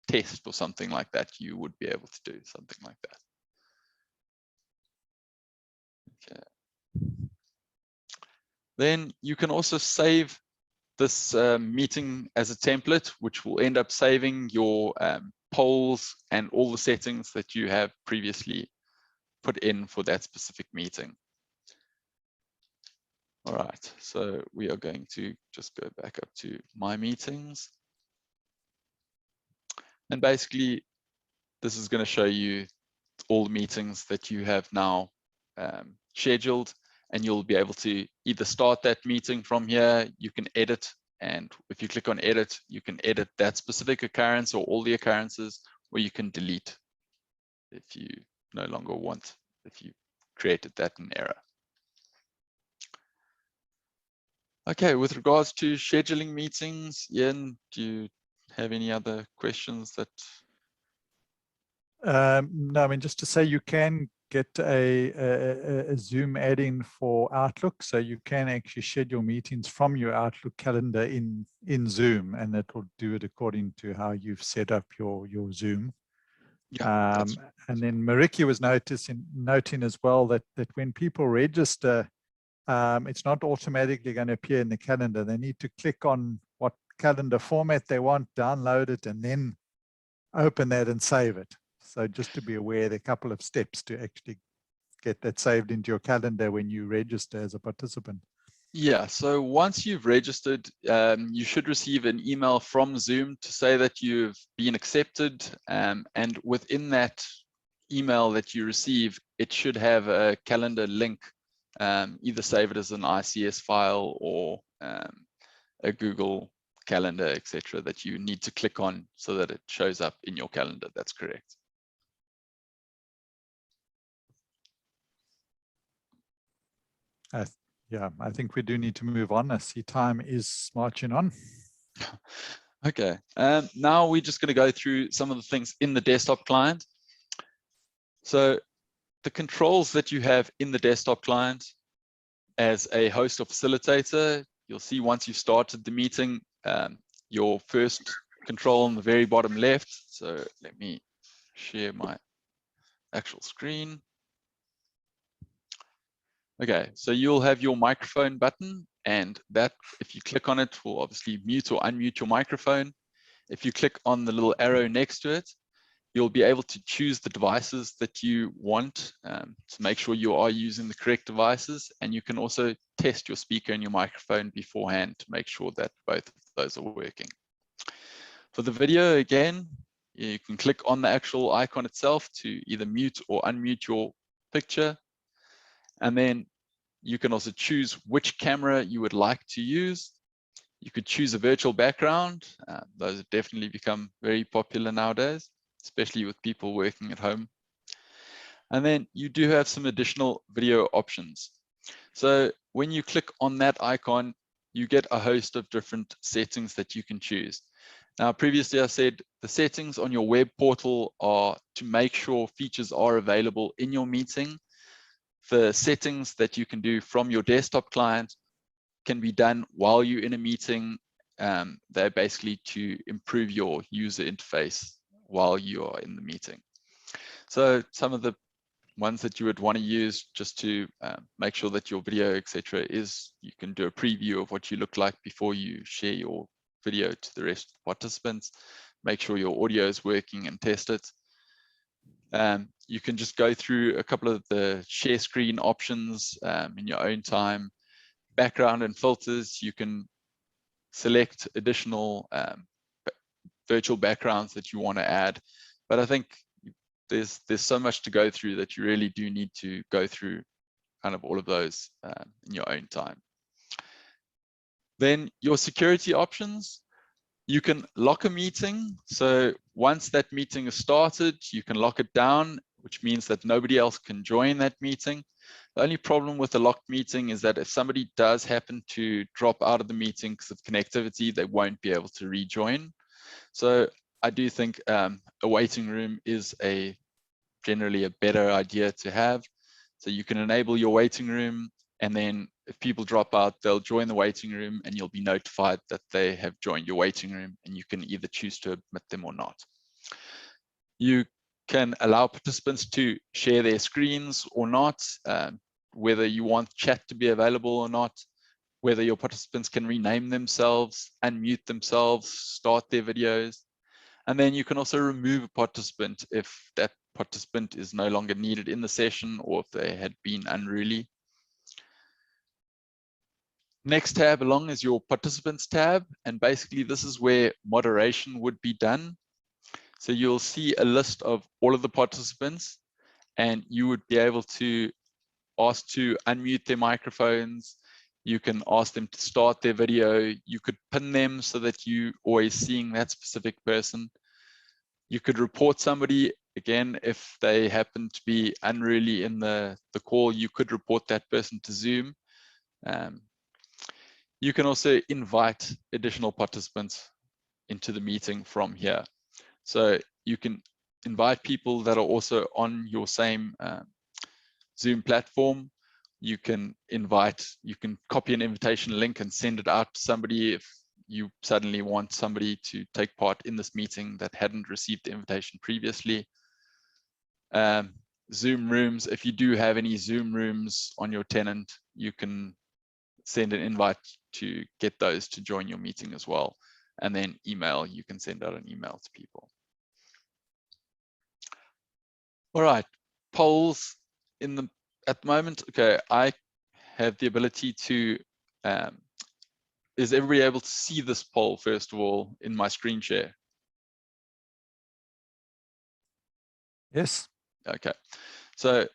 test or something like that, you would be able to do something like that. Okay. Then you can also save this meeting as a template, which will end up saving your polls and all the settings that you have previously put in for that specific meeting. All right, so we are going to just go back up to my meetings. And basically, this is going to show you all the meetings that you have now scheduled, and you'll be able to either start that meeting from here. You can edit, and if you click on edit, you can edit that specific occurrence or all the occurrences, or you can delete if you no longer want, if you created that in error. Okay, with regards to scheduling meetings, Ian, do you have any other questions that? No, I mean, just to say you can get a Zoom add-in for Outlook, so you can actually schedule meetings from your Outlook calendar in Zoom, and it will do it according to how you've set up your Zoom. Yeah, and then Mariki was noting as well that when people register, it's not automatically going to appear in the calendar. They need to click on what calendar format they want, download it, and then open that and save it. So just to be aware, there are a couple of steps to actually get that saved into your calendar when you register as a participant. Yeah, so once you've registered, you should receive an email from Zoom to say that you've been accepted. And within that email that you receive, it should have a calendar link. Either save it as an ICS file or a Google Calendar, etc., that you need to click on so that it shows up in your calendar. That's correct. Yeah, I think we do need to move on. I see time is marching on. Okay, now we're just going to go through some of the things in the desktop client. So the controls that you have in the desktop client as a host or facilitator, you'll see once you've started the meeting, your first control on the very bottom left. So let me share my actual screen. Okay, so you'll have your microphone button, and that, if you click on it, will obviously mute or unmute your microphone. If you click on the little arrow next to it, you'll be able to choose the devices that you want to make sure you are using the correct devices. And you can also test your speaker and your microphone beforehand to make sure that both of those are working. For the video, again, you can click on the actual icon itself to either mute or unmute your picture. And then you can also choose which camera you would like to use. You could choose a virtual background. Those have definitely become very popular nowadays, especially with people working at home. And then you do have some additional video options. So when you click on that icon, you get a host of different settings that you can choose. Now, previously I said the settings on your web portal are to make sure features are available in your meeting. The settings that you can do from your desktop client can be done while you're in a meeting. They're basically to improve your user interface while you are in the meeting. So some of the ones that you would want to use just to make sure that your video, etc., is you can do a preview of what you look like before you share your video to the rest of the participants. Make sure your audio is working and test it. You can just go through a couple of the share screen options in your own time. Background and filters, you can select additional virtual backgrounds that you want to add. But I think there's so much to go through that you really do need to go through kind of all of those in your own time. Then your security options, you can lock a meeting. So once that meeting is started, you can lock it down, which means that nobody else can join that meeting. The only problem with a locked meeting is that if somebody does happen to drop out of the meeting because of connectivity, they won't be able to rejoin. So I do think a waiting room is generally a better idea to have. So you can enable your waiting room, and then if people drop out, they'll join the waiting room and you'll be notified that they have joined your waiting room, and you can either choose to admit them or not. You can allow participants to share their screens or not, whether you want chat to be available or not, whether your participants can rename themselves, unmute themselves, start their videos. And then you can also remove a participant if that participant is no longer needed in the session or if they had been unruly. Next tab along is your participants tab, and basically this is where moderation would be done. So you'll see a list of all of the participants, and you would be able to ask to unmute their microphones. You can ask them to start their video. You could pin them so that you always seeing that specific person. You could report somebody. Again, if they happen to be unruly in the call, you could report that person to Zoom. You can also invite additional participants into the meeting from here. So you can invite people that are also on your same Zoom platform. You can copy an invitation link and send it out to somebody if you suddenly want somebody to take part in this meeting that hadn't received the invitation previously. Zoom rooms, if you do have any Zoom rooms on your tenant, you can send an invite to get those to join your meeting as well. And then email, you can send out an email to people. All right, polls at the moment. Okay, I have the ability to, is everybody able to see this poll first of all in my screen share? Yes. Okay, so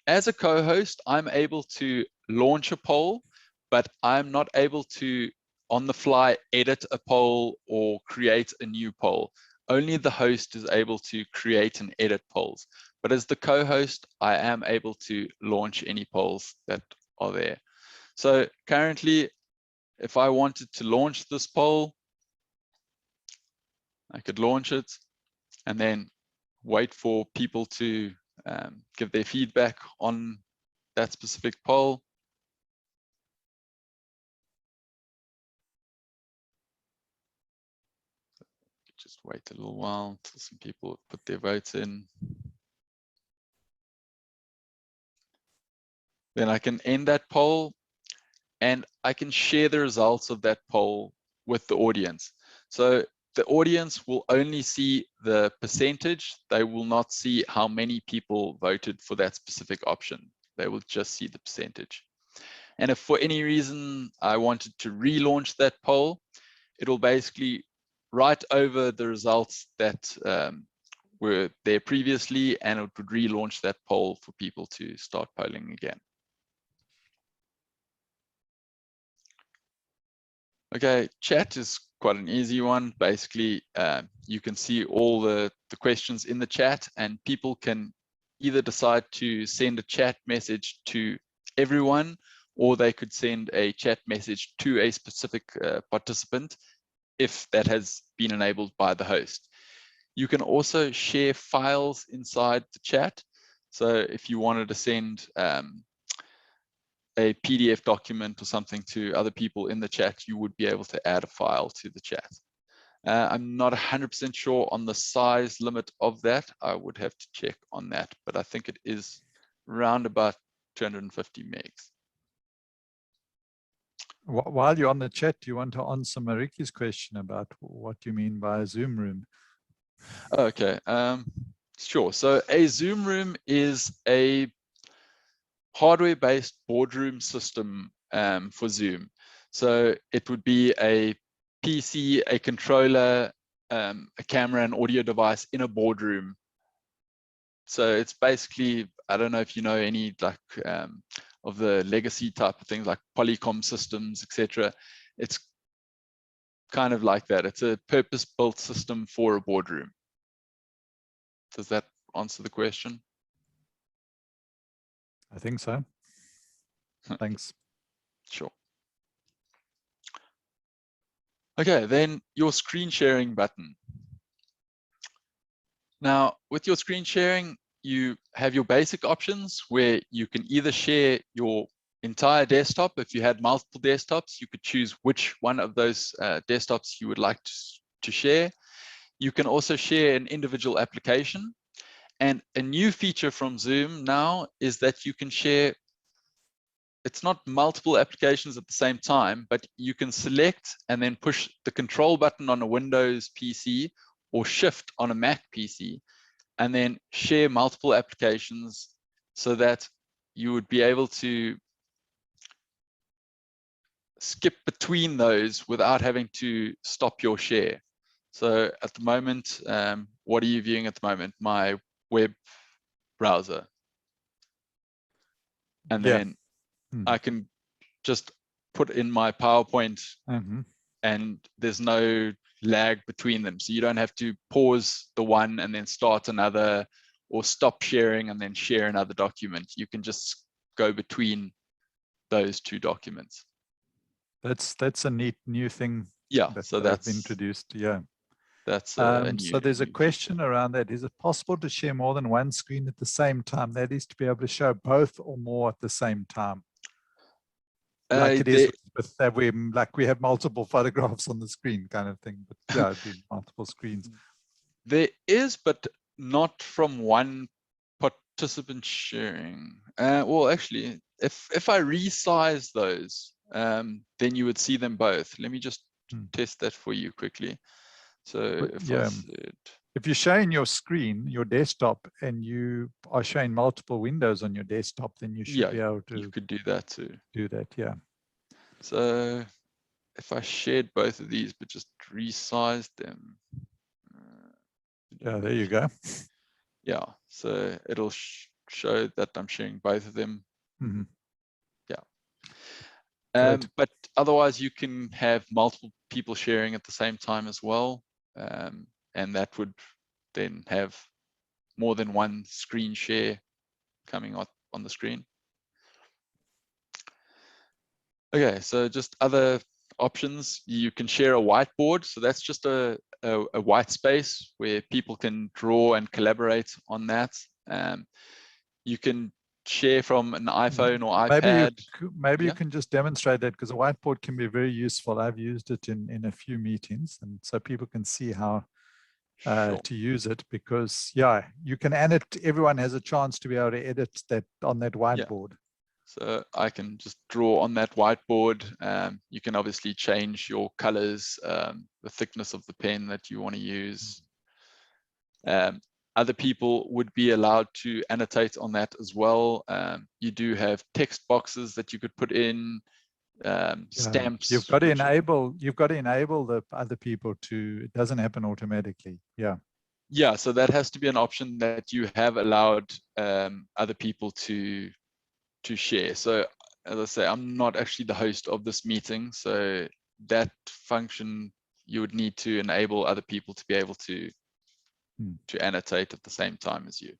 as a co-host, I'm able to launch a poll, but I'm not able to on the fly edit a poll or create a new poll. Only the host is able to create and edit polls. But as the co-host, I am able to launch any polls that are there. So currently, if I wanted to launch this poll, I could launch it and then wait for people to give their feedback on that specific poll. Just wait a little while until some people put their votes in. Then I can end that poll and I can share the results of that poll with the audience. So the audience will only see the percentage. They will not see how many people voted for that specific option. They will just see the percentage. And if for any reason I wanted to relaunch that poll, it'll basically write over the results that were there previously, and it would relaunch that poll for people to start polling again. Okay, chat is quite an easy one. Basically, you can see all the questions in the chat, and people can either decide to send a chat message to everyone, or they could send a chat message to a specific participant if that has been enabled by the host. You can also share files inside the chat. So if you wanted to send a PDF document or something to other people in the chat, you would be able to add a file to the chat. I'm not 100% sure on the size limit of that. I would have to check on that, but I think it is around about 250 megs. While you're on the chat, do you want to answer Mariki's question about what you mean by a Zoom room? Okay, sure. So a Zoom room is a hardware-based boardroom system for Zoom. So it would be a PC, a controller, a camera and audio device in a boardroom. So it's basically, I don't know if you know any like of the legacy type of things like Polycom systems, etc. It's kind of like that. It's a purpose-built system for a boardroom. Does that answer the question? I think so. Thanks. Sure. Okay, then your screen sharing button. Now, with your screen sharing, you have your basic options where you can either share your entire desktop. If you had multiple desktops, you could choose which one of those desktops you would like to share. You can also share an individual application. And a new feature from Zoom now is that you can share, it's not multiple applications at the same time, but you can select and then push the control button on a Windows PC or shift on a Mac PC, and then share multiple applications so that you would be able to skip between those without having to stop your share. So at the moment, what are you viewing at the moment? My web browser. And then I can just put in my PowerPoint and there's no lag between them. So you don't have to pause the one and then start another, or stop sharing and then share another document. You can just go between those two documents. That's a neat new thing. Yeah, that so they've that's introduced. Yeah. that's a new. So there's a new question feature. around that. Is it possible to share more than one screen at the same time? That is, to be able to show both or more at the same time. Like it is with that we have multiple photographs on the screen kind of thing. But yeah, it'd be multiple screens. There is, but not from one participant sharing. Well, actually, if I resize those, then you would see them both. Let me just test that for you quickly. So if I said, if you're showing your screen, your desktop, and you are showing multiple windows on your desktop, then you should be able to. You could do that too. Do that, yeah. So if I shared both of these, but just resized them. Yeah, there you go. Yeah, so it'll show that I'm sharing both of them. Mm-hmm. Yeah. But otherwise, you can have multiple people sharing at the same time as well. And that would then have more than one screen share coming up on the screen. Okay, so just other options. You can share a whiteboard. So that's just a white space where people can draw and collaborate on that. You can share from an iPhone or iPad. Maybe you can just demonstrate that, because a whiteboard can be very useful. I've used it in a few meetings, and so people can see how to use it, because yeah, you can edit. Everyone has a chance to be able to edit that on that whiteboard. Yeah. So I can just draw on that whiteboard. You can obviously change your colors, the thickness of the pen that you want to use. Other people would be allowed to annotate on that as well. You do have text boxes that you could put in, stamps. You've got to enable. You've got to enable the other people to. It doesn't happen automatically. Yeah. Yeah. So that has to be an option that you have allowed other people to share. So as I say, I'm not actually the host of this meeting, so that function you would need to enable other people to be able to annotate at the same time as you.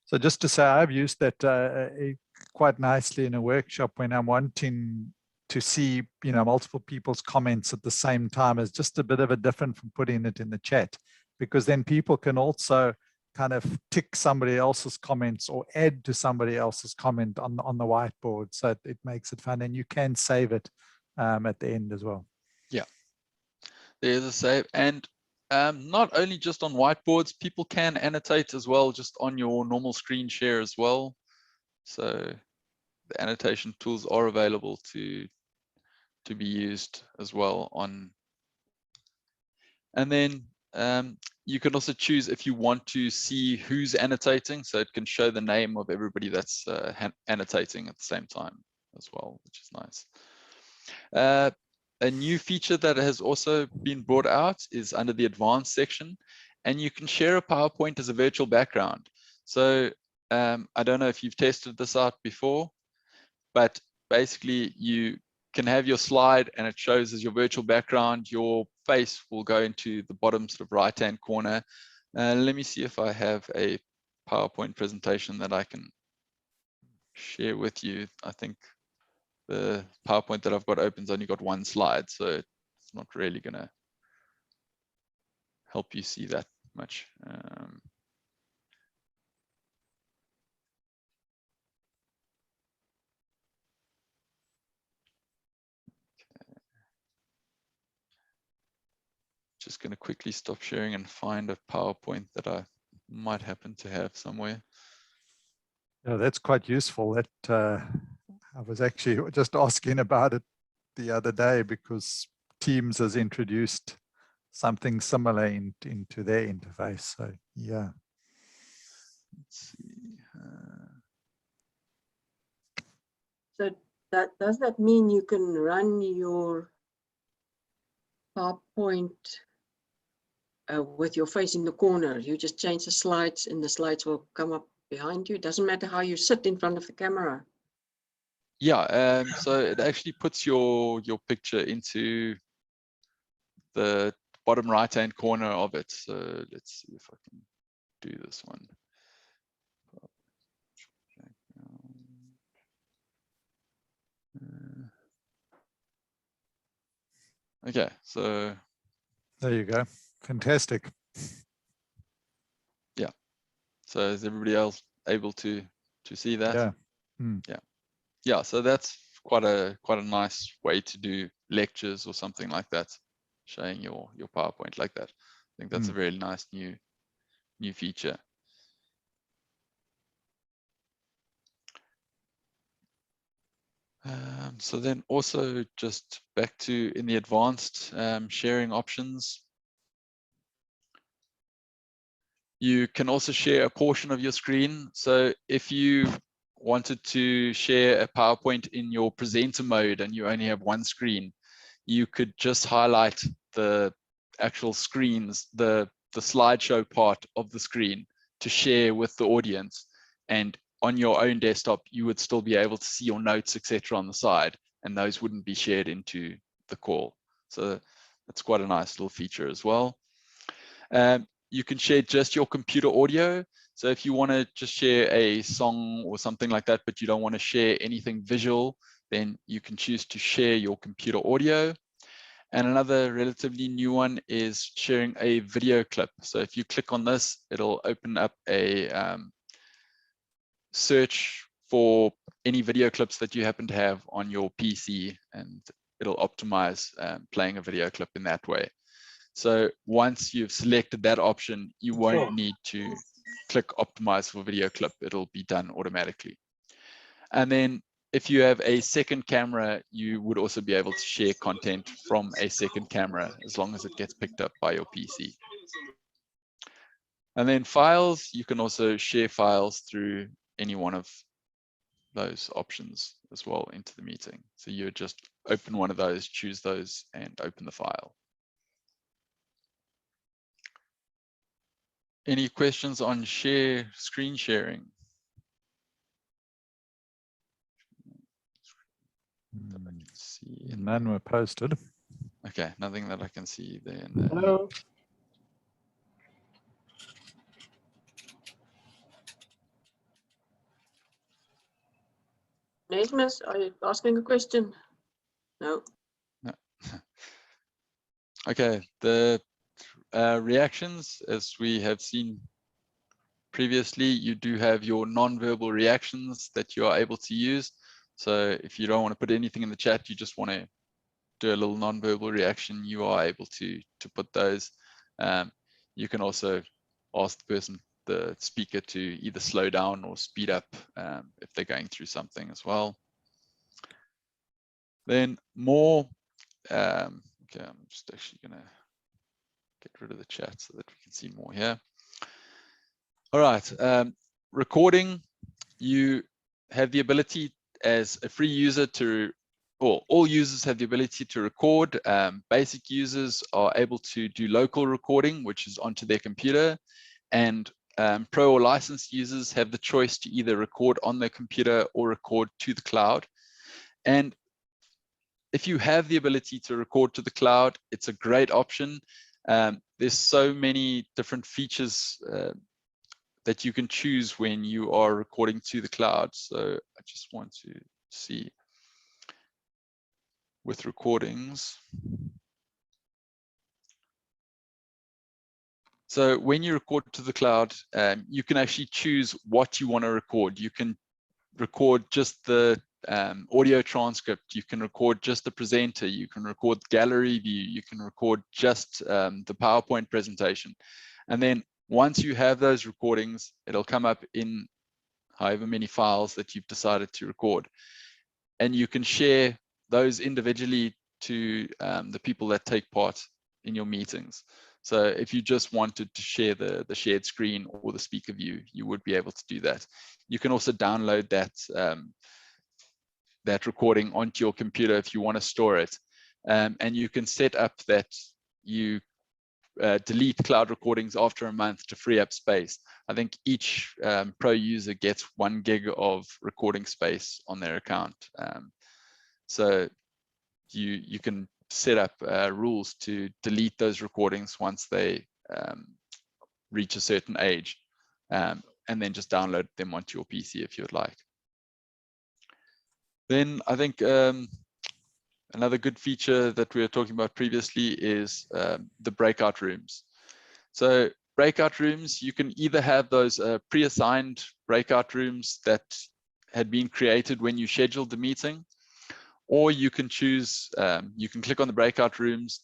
So just to say, I've used that quite nicely in a workshop when I'm wanting to see, multiple people's comments at the same time. As just a bit of a different from putting it in the chat, because then people can also kind of tick somebody else's comments or add to somebody else's comment on the whiteboard. So it makes it fun, and you can save it at the end as well. Yeah, there's a save. And not only just on whiteboards, people can annotate as well, just on your normal screen share as well. So the annotation tools are available to be used as well on. And then you can also choose if you want to see who's annotating, so it can show the name of everybody that's annotating at the same time as well, which is nice. A new feature that has also been brought out is under the advanced section, and you can share a PowerPoint as a virtual background. So I don't know if you've tested this out before, but basically you can have your slide and it shows as your virtual background. Your face will go into the bottom sort of right-hand corner. Let me see if I have a PowerPoint presentation that I can share with you. I think the PowerPoint that I've got open's only got one slide, so it's not really gonna help you see that much. Just going to quickly stop sharing and find a PowerPoint that I might happen to have somewhere. Yeah, that's quite useful. That I was actually just asking about it the other day, because Teams has introduced something similar into their interface. So yeah. Let's see. So does that mean you can run your PowerPoint with your face in the corner? You just change the slides and the slides will come up behind you. It doesn't matter how you sit in front of the camera. Yeah, so it actually puts your picture into the bottom right hand corner of it. So let's see if I can do this one. Okay, so there you go. Fantastic. yeah. So is everybody else able to see that? Yeah. Mm. Yeah, so that's quite a nice way to do lectures or something like that, showing your PowerPoint like that. I think that's a very nice new feature. So then also just back to in the advanced sharing options, you can also share a portion of your screen. So if you wanted to share a PowerPoint in your presenter mode and you only have one screen, you could just highlight the actual screens, the slideshow part of the screen to share with the audience. And on your own desktop, you would still be able to see your notes, etc. on the side, and those wouldn't be shared into the call. So that's quite a nice little feature as well. You can share just your computer audio. So if you want to just share a song or something like that, but you don't want to share anything visual, then you can choose to share your computer audio. And another relatively new one is sharing a video clip. So if you click on this, it'll open up a search for any video clips that you happen to have on your PC, and it'll optimize playing a video clip in that way. So once you've selected that option, you won't need to click optimize for video clip. It'll be done automatically. And then if you have a second camera, you would also be able to share content from a second camera as long as it gets picked up by your PC. And then files, you can also share files through any one of those options as well into the meeting. So you would just open one of those, choose those, and open the file. Any questions on screen sharing? That I can see. None were posted. Okay, nothing that I can see there. Hello. Nesmus, are you asking a question? No. No. Okay, the reactions, as we have seen previously, you do have your non-verbal reactions that you are able to use. So if you don't want to put anything in the chat, you just want to do a little non-verbal reaction, you are able to put those. You can also ask the speaker to either slow down or speed up if they're going through something as well. Then more, okay, I'm just actually gonna get rid of the chat so that we can see more here. All right, recording, you have the ability as a free user to, or all users have the ability to record. Basic users are able to do local recording, which is onto their computer, and pro or licensed users have the choice to either record on their computer or record to the cloud. And if you have the ability to record to the cloud, it's a great option. There's so many different features that you can choose when you are recording to the cloud. So I just want to see with recordings. So when you record to the cloud, you can actually choose what you want to record. You can record just the audio transcript, you can record just the presenter, you can record gallery view, you can record just the PowerPoint presentation. And then once you have those recordings, it'll come up in however many files that you've decided to record. And you can share those individually to the people that take part in your meetings. So if you just wanted to share the shared screen or the speaker view, you would be able to do that. You can also download that that recording onto your computer if you want to store it. And you can set up that you delete cloud recordings after a month to free up space. I think each pro user gets 1 gig of recording space on their account. So you can set up rules to delete those recordings once they reach a certain age, and then just download them onto your PC if you would like. Then I think another good feature that we were talking about previously is the breakout rooms. So breakout rooms, you can either have those pre-assigned breakout rooms that had been created when you scheduled the meeting, or you can choose, you can click on the breakout rooms,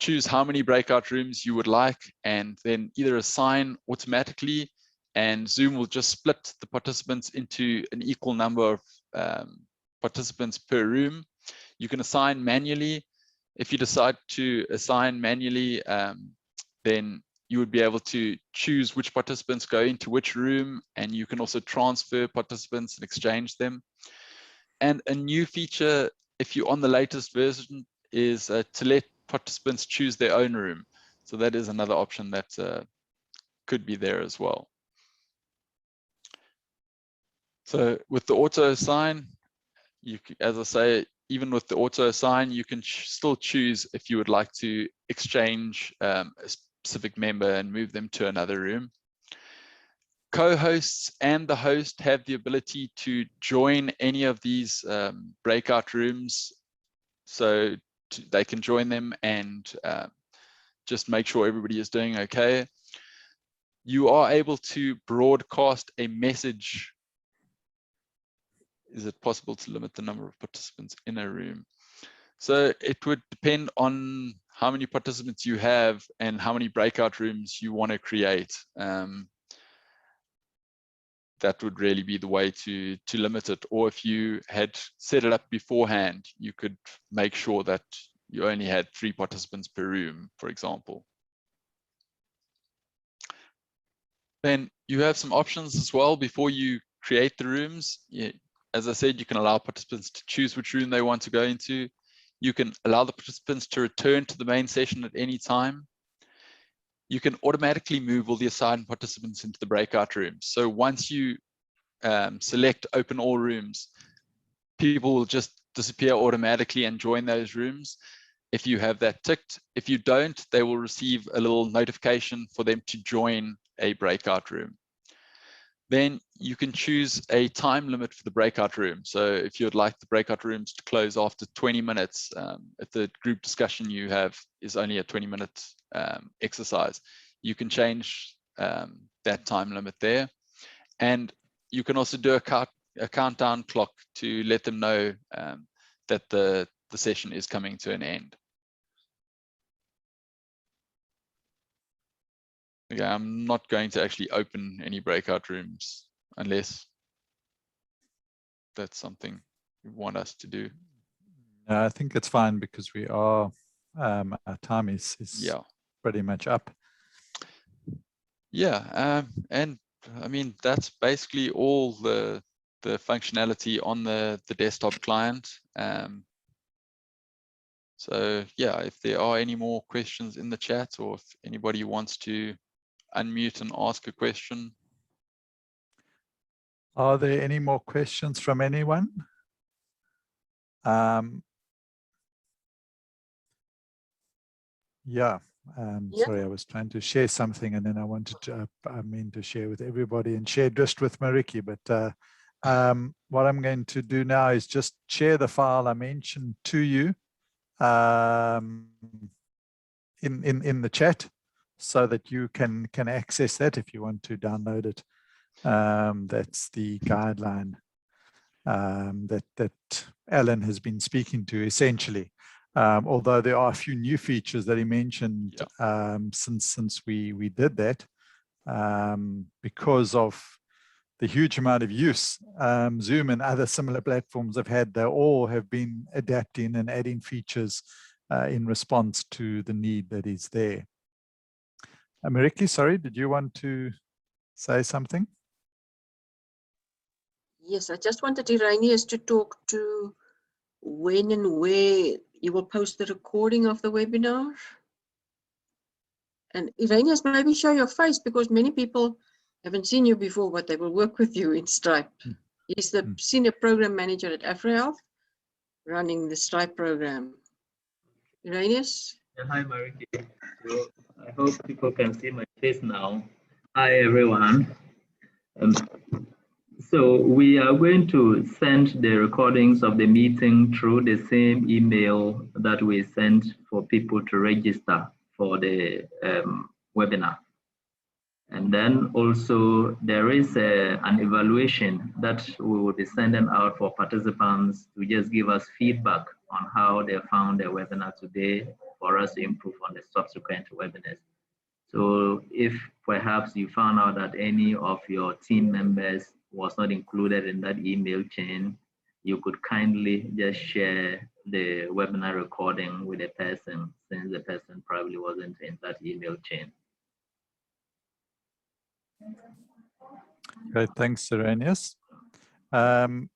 choose how many breakout rooms you would like, and then either assign automatically, and Zoom will just split the participants into an equal number of participants per room. You can assign manually. If you decide to assign manually, then you would be able to choose which participants go into which room, and you can also transfer participants and exchange them. And a new feature, if you're on the latest version, is to let participants choose their own room. So that is another option that could be there as well. So with the auto assign, as I say, even with the auto assign, you can still choose if you would like to exchange a specific member and move them to another room. Co-hosts and the host have the ability to join any of these breakout rooms, so they can join them and just make sure everybody is doing okay. You are able to broadcast a message. Is it possible to limit the number of participants in a room? So it would depend on how many participants you have and how many breakout rooms you want to create. That would really be the way to limit it. Or if you had set it up beforehand, you could make sure that you only had 3 participants per room, for example. Then you have some options as well before you create the rooms. As I said, you can allow participants to choose which room they want to go into. You can allow the participants to return to the main session at any time. You can automatically move all the assigned participants into the breakout rooms. So once you select open all rooms, people will just disappear automatically and join those rooms if you have that ticked. If you don't, they will receive a little notification for them to join a breakout room. Then you can choose a time limit for the breakout room. So if you'd like the breakout rooms to close after 20 minutes, if the group discussion you have is only a 20-minute exercise, you can change that time limit there. And you can also do a countdown clock to let them know that the session is coming to an end. Okay, I'm not going to actually open any breakout rooms unless that's something you want us to do. I think it's fine because we are, our time is pretty much up. Yeah, and I mean, that's basically all the functionality on the desktop client. So yeah, if there are any more questions in the chat, or if anybody wants to unmute and ask a question. Are there any more questions from anyone? Yeah, sorry, I was trying to share something and then I wanted to, I mean to share with everybody and share just with Mariki, but what I'm going to do now is just share the file I mentioned to you in the chat, so that you can access that if you want to download it. That's the guideline that Alan has been speaking to, essentially. Although there are a few new features that he mentioned since we did that, because of the huge amount of use Zoom and other similar platforms have had. They all have been adapting and adding features in response to the need that is there. Mariki, sorry, did you want to say something? Yes, I just wanted Iranius to talk to when and where you will post the recording of the webinar. And Iranius, maybe show your face, because many people haven't seen you before, but they will work with you in Stripe. He's the Senior Program Manager at AfriHealth, running the Stripe program. Irenaeus? Hi, Mariki. So I hope people can see my face now. Hi, everyone. So we are going to send the recordings of the meeting through the same email that we sent for people to register for the webinar. And then also there is an evaluation that we will be sending out for participants to just give us feedback on how they found the webinar today for us to improve on the subsequent webinars. So if perhaps you found out that any of your team members was not included in that email chain, you could kindly just share the webinar recording with the person, since the person probably wasn't in that email chain. Great, thanks, Irenaeus. Alan,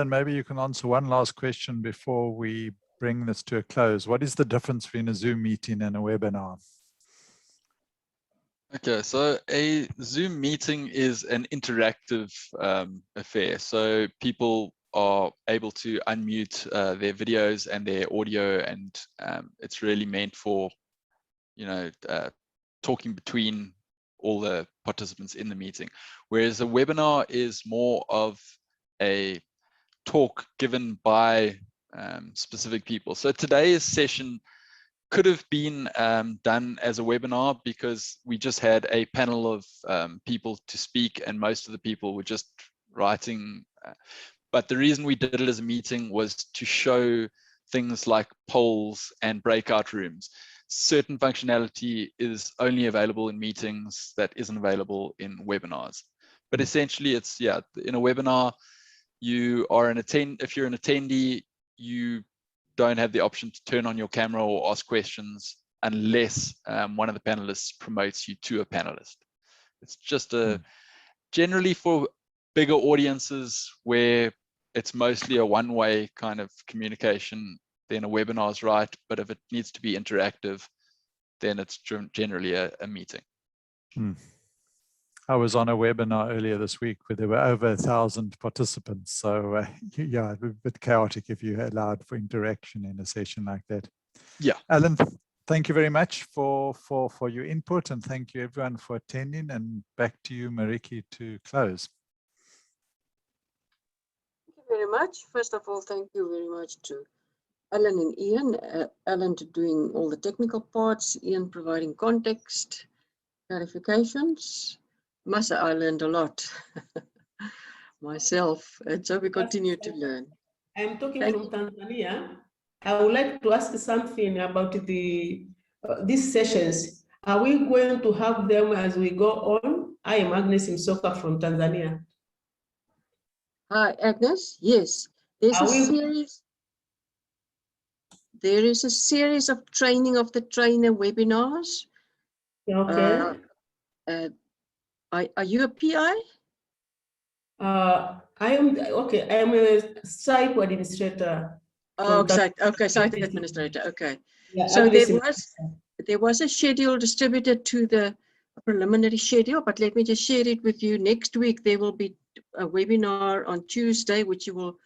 maybe you can answer one last question before we bring this to a close. What is the difference between a Zoom meeting and a webinar? Okay, so a Zoom meeting is an interactive affair. So people are able to unmute their videos and their audio, and it's really meant for, you know, talking between all the participants in the meeting. Whereas a webinar is more of a talk given by specific people. So today's session could have been done as a webinar because we just had a panel of people to speak, and most of the people were just writing. But the reason we did it as a meeting was to show things like polls and breakout rooms. Certain functionality is only available in meetings that isn't available in webinars. But essentially it's, yeah, in a webinar, you are if you're an attendee, you don't have the option to turn on your camera or ask questions unless one of the panelists promotes you to a panelist. It's just generally for bigger audiences where it's mostly a one-way kind of communication, then a webinar is right. But if it needs to be interactive, then it's generally a meeting. I was on a webinar earlier this week where there were over 1,000 participants. So yeah, a bit chaotic if you allowed for interaction in a session like that. Yeah. Alan, thank you very much for your input, and thank you everyone for attending, and back to you, Mariki, to close. Thank you very much. First of all, thank you very much to Alan and Ian. Alan to doing all the technical parts, Ian providing context, clarifications. Must say I learned a lot myself, and so we continue to learn. I'm talking from Tanzania. I would like to ask something about the these sessions. Are we going to have them as we go on? I am Agnes Msoka from Tanzania. Hi, Agnes. Yes, there's a series. There is a series of training of the trainer webinars. Okay. Are you a PI? I am okay. I am a site administrator. Oh, okay, site administrator. Okay. Yeah, So there was a schedule distributed to the preliminary schedule, but let me just share it with you. Next week there will be a webinar on Tuesday, which you will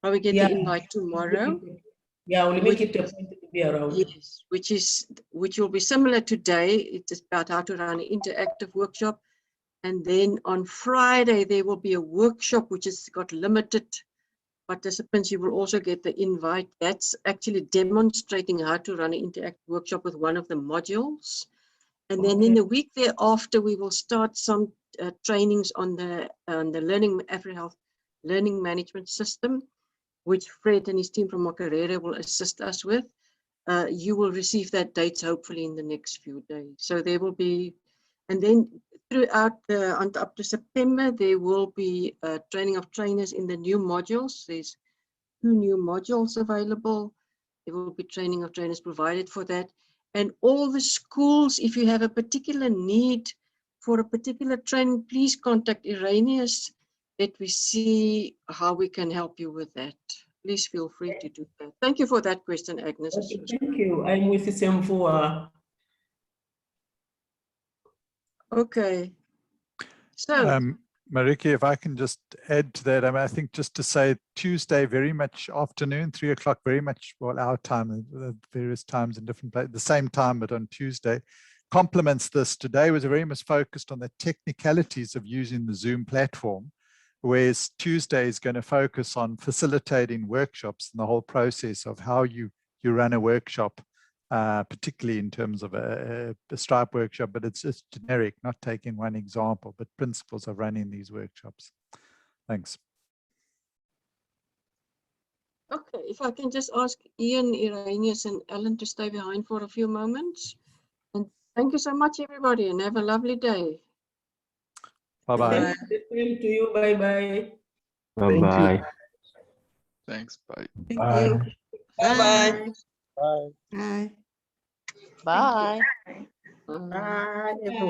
probably get the invite tomorrow. Yeah, we'll make it a point to be around. Yes, which will be similar today. It's about how to run an interactive workshop. And then on Friday, there will be a workshop which has got limited participants. You will also get the invite. That's actually demonstrating how to run an interactive workshop with one of the modules. And then in the week thereafter, we will start some trainings on the Learning AfriHealth Learning Management System, which Fred and his team from Occurrences will assist us with. You will receive that dates hopefully in the next few days. So there will be, and then throughout up to September, there will be training of trainers in the new modules. There's 2 new modules available. There will be training of trainers provided for that. And all the schools, if you have a particular need for a particular training, please contact Irenaeus. Let me see how we can help you with that. Please feel free to do that. Thank you for that question, Agnes. Okay, thank you. I'm with Semvua. Okay. So Mariki, if I can just add to that, I mean, I think just to say Tuesday, very much afternoon, 3 o'clock, very much, well, our time, various times in different places, the same time, but on Tuesday, complements this. Today was very much focused on the technicalities of using the Zoom platform, whereas Tuesday is going to focus on facilitating workshops and the whole process of how you run a workshop, particularly in terms of a Stripe workshop, but it's just generic, not taking one example, but principles of running these workshops. Thanks. Okay, if I can just ask Ian, Iranius, and Ellen to stay behind for a few moments. And thank you so much, everybody, and have a lovely day. Bye-bye. The same to you. Bye-bye. Bye-bye. Thanks. Bye. Thank Bye. you. Bye-bye. Bye. Bye. Bye. Bye, everyone.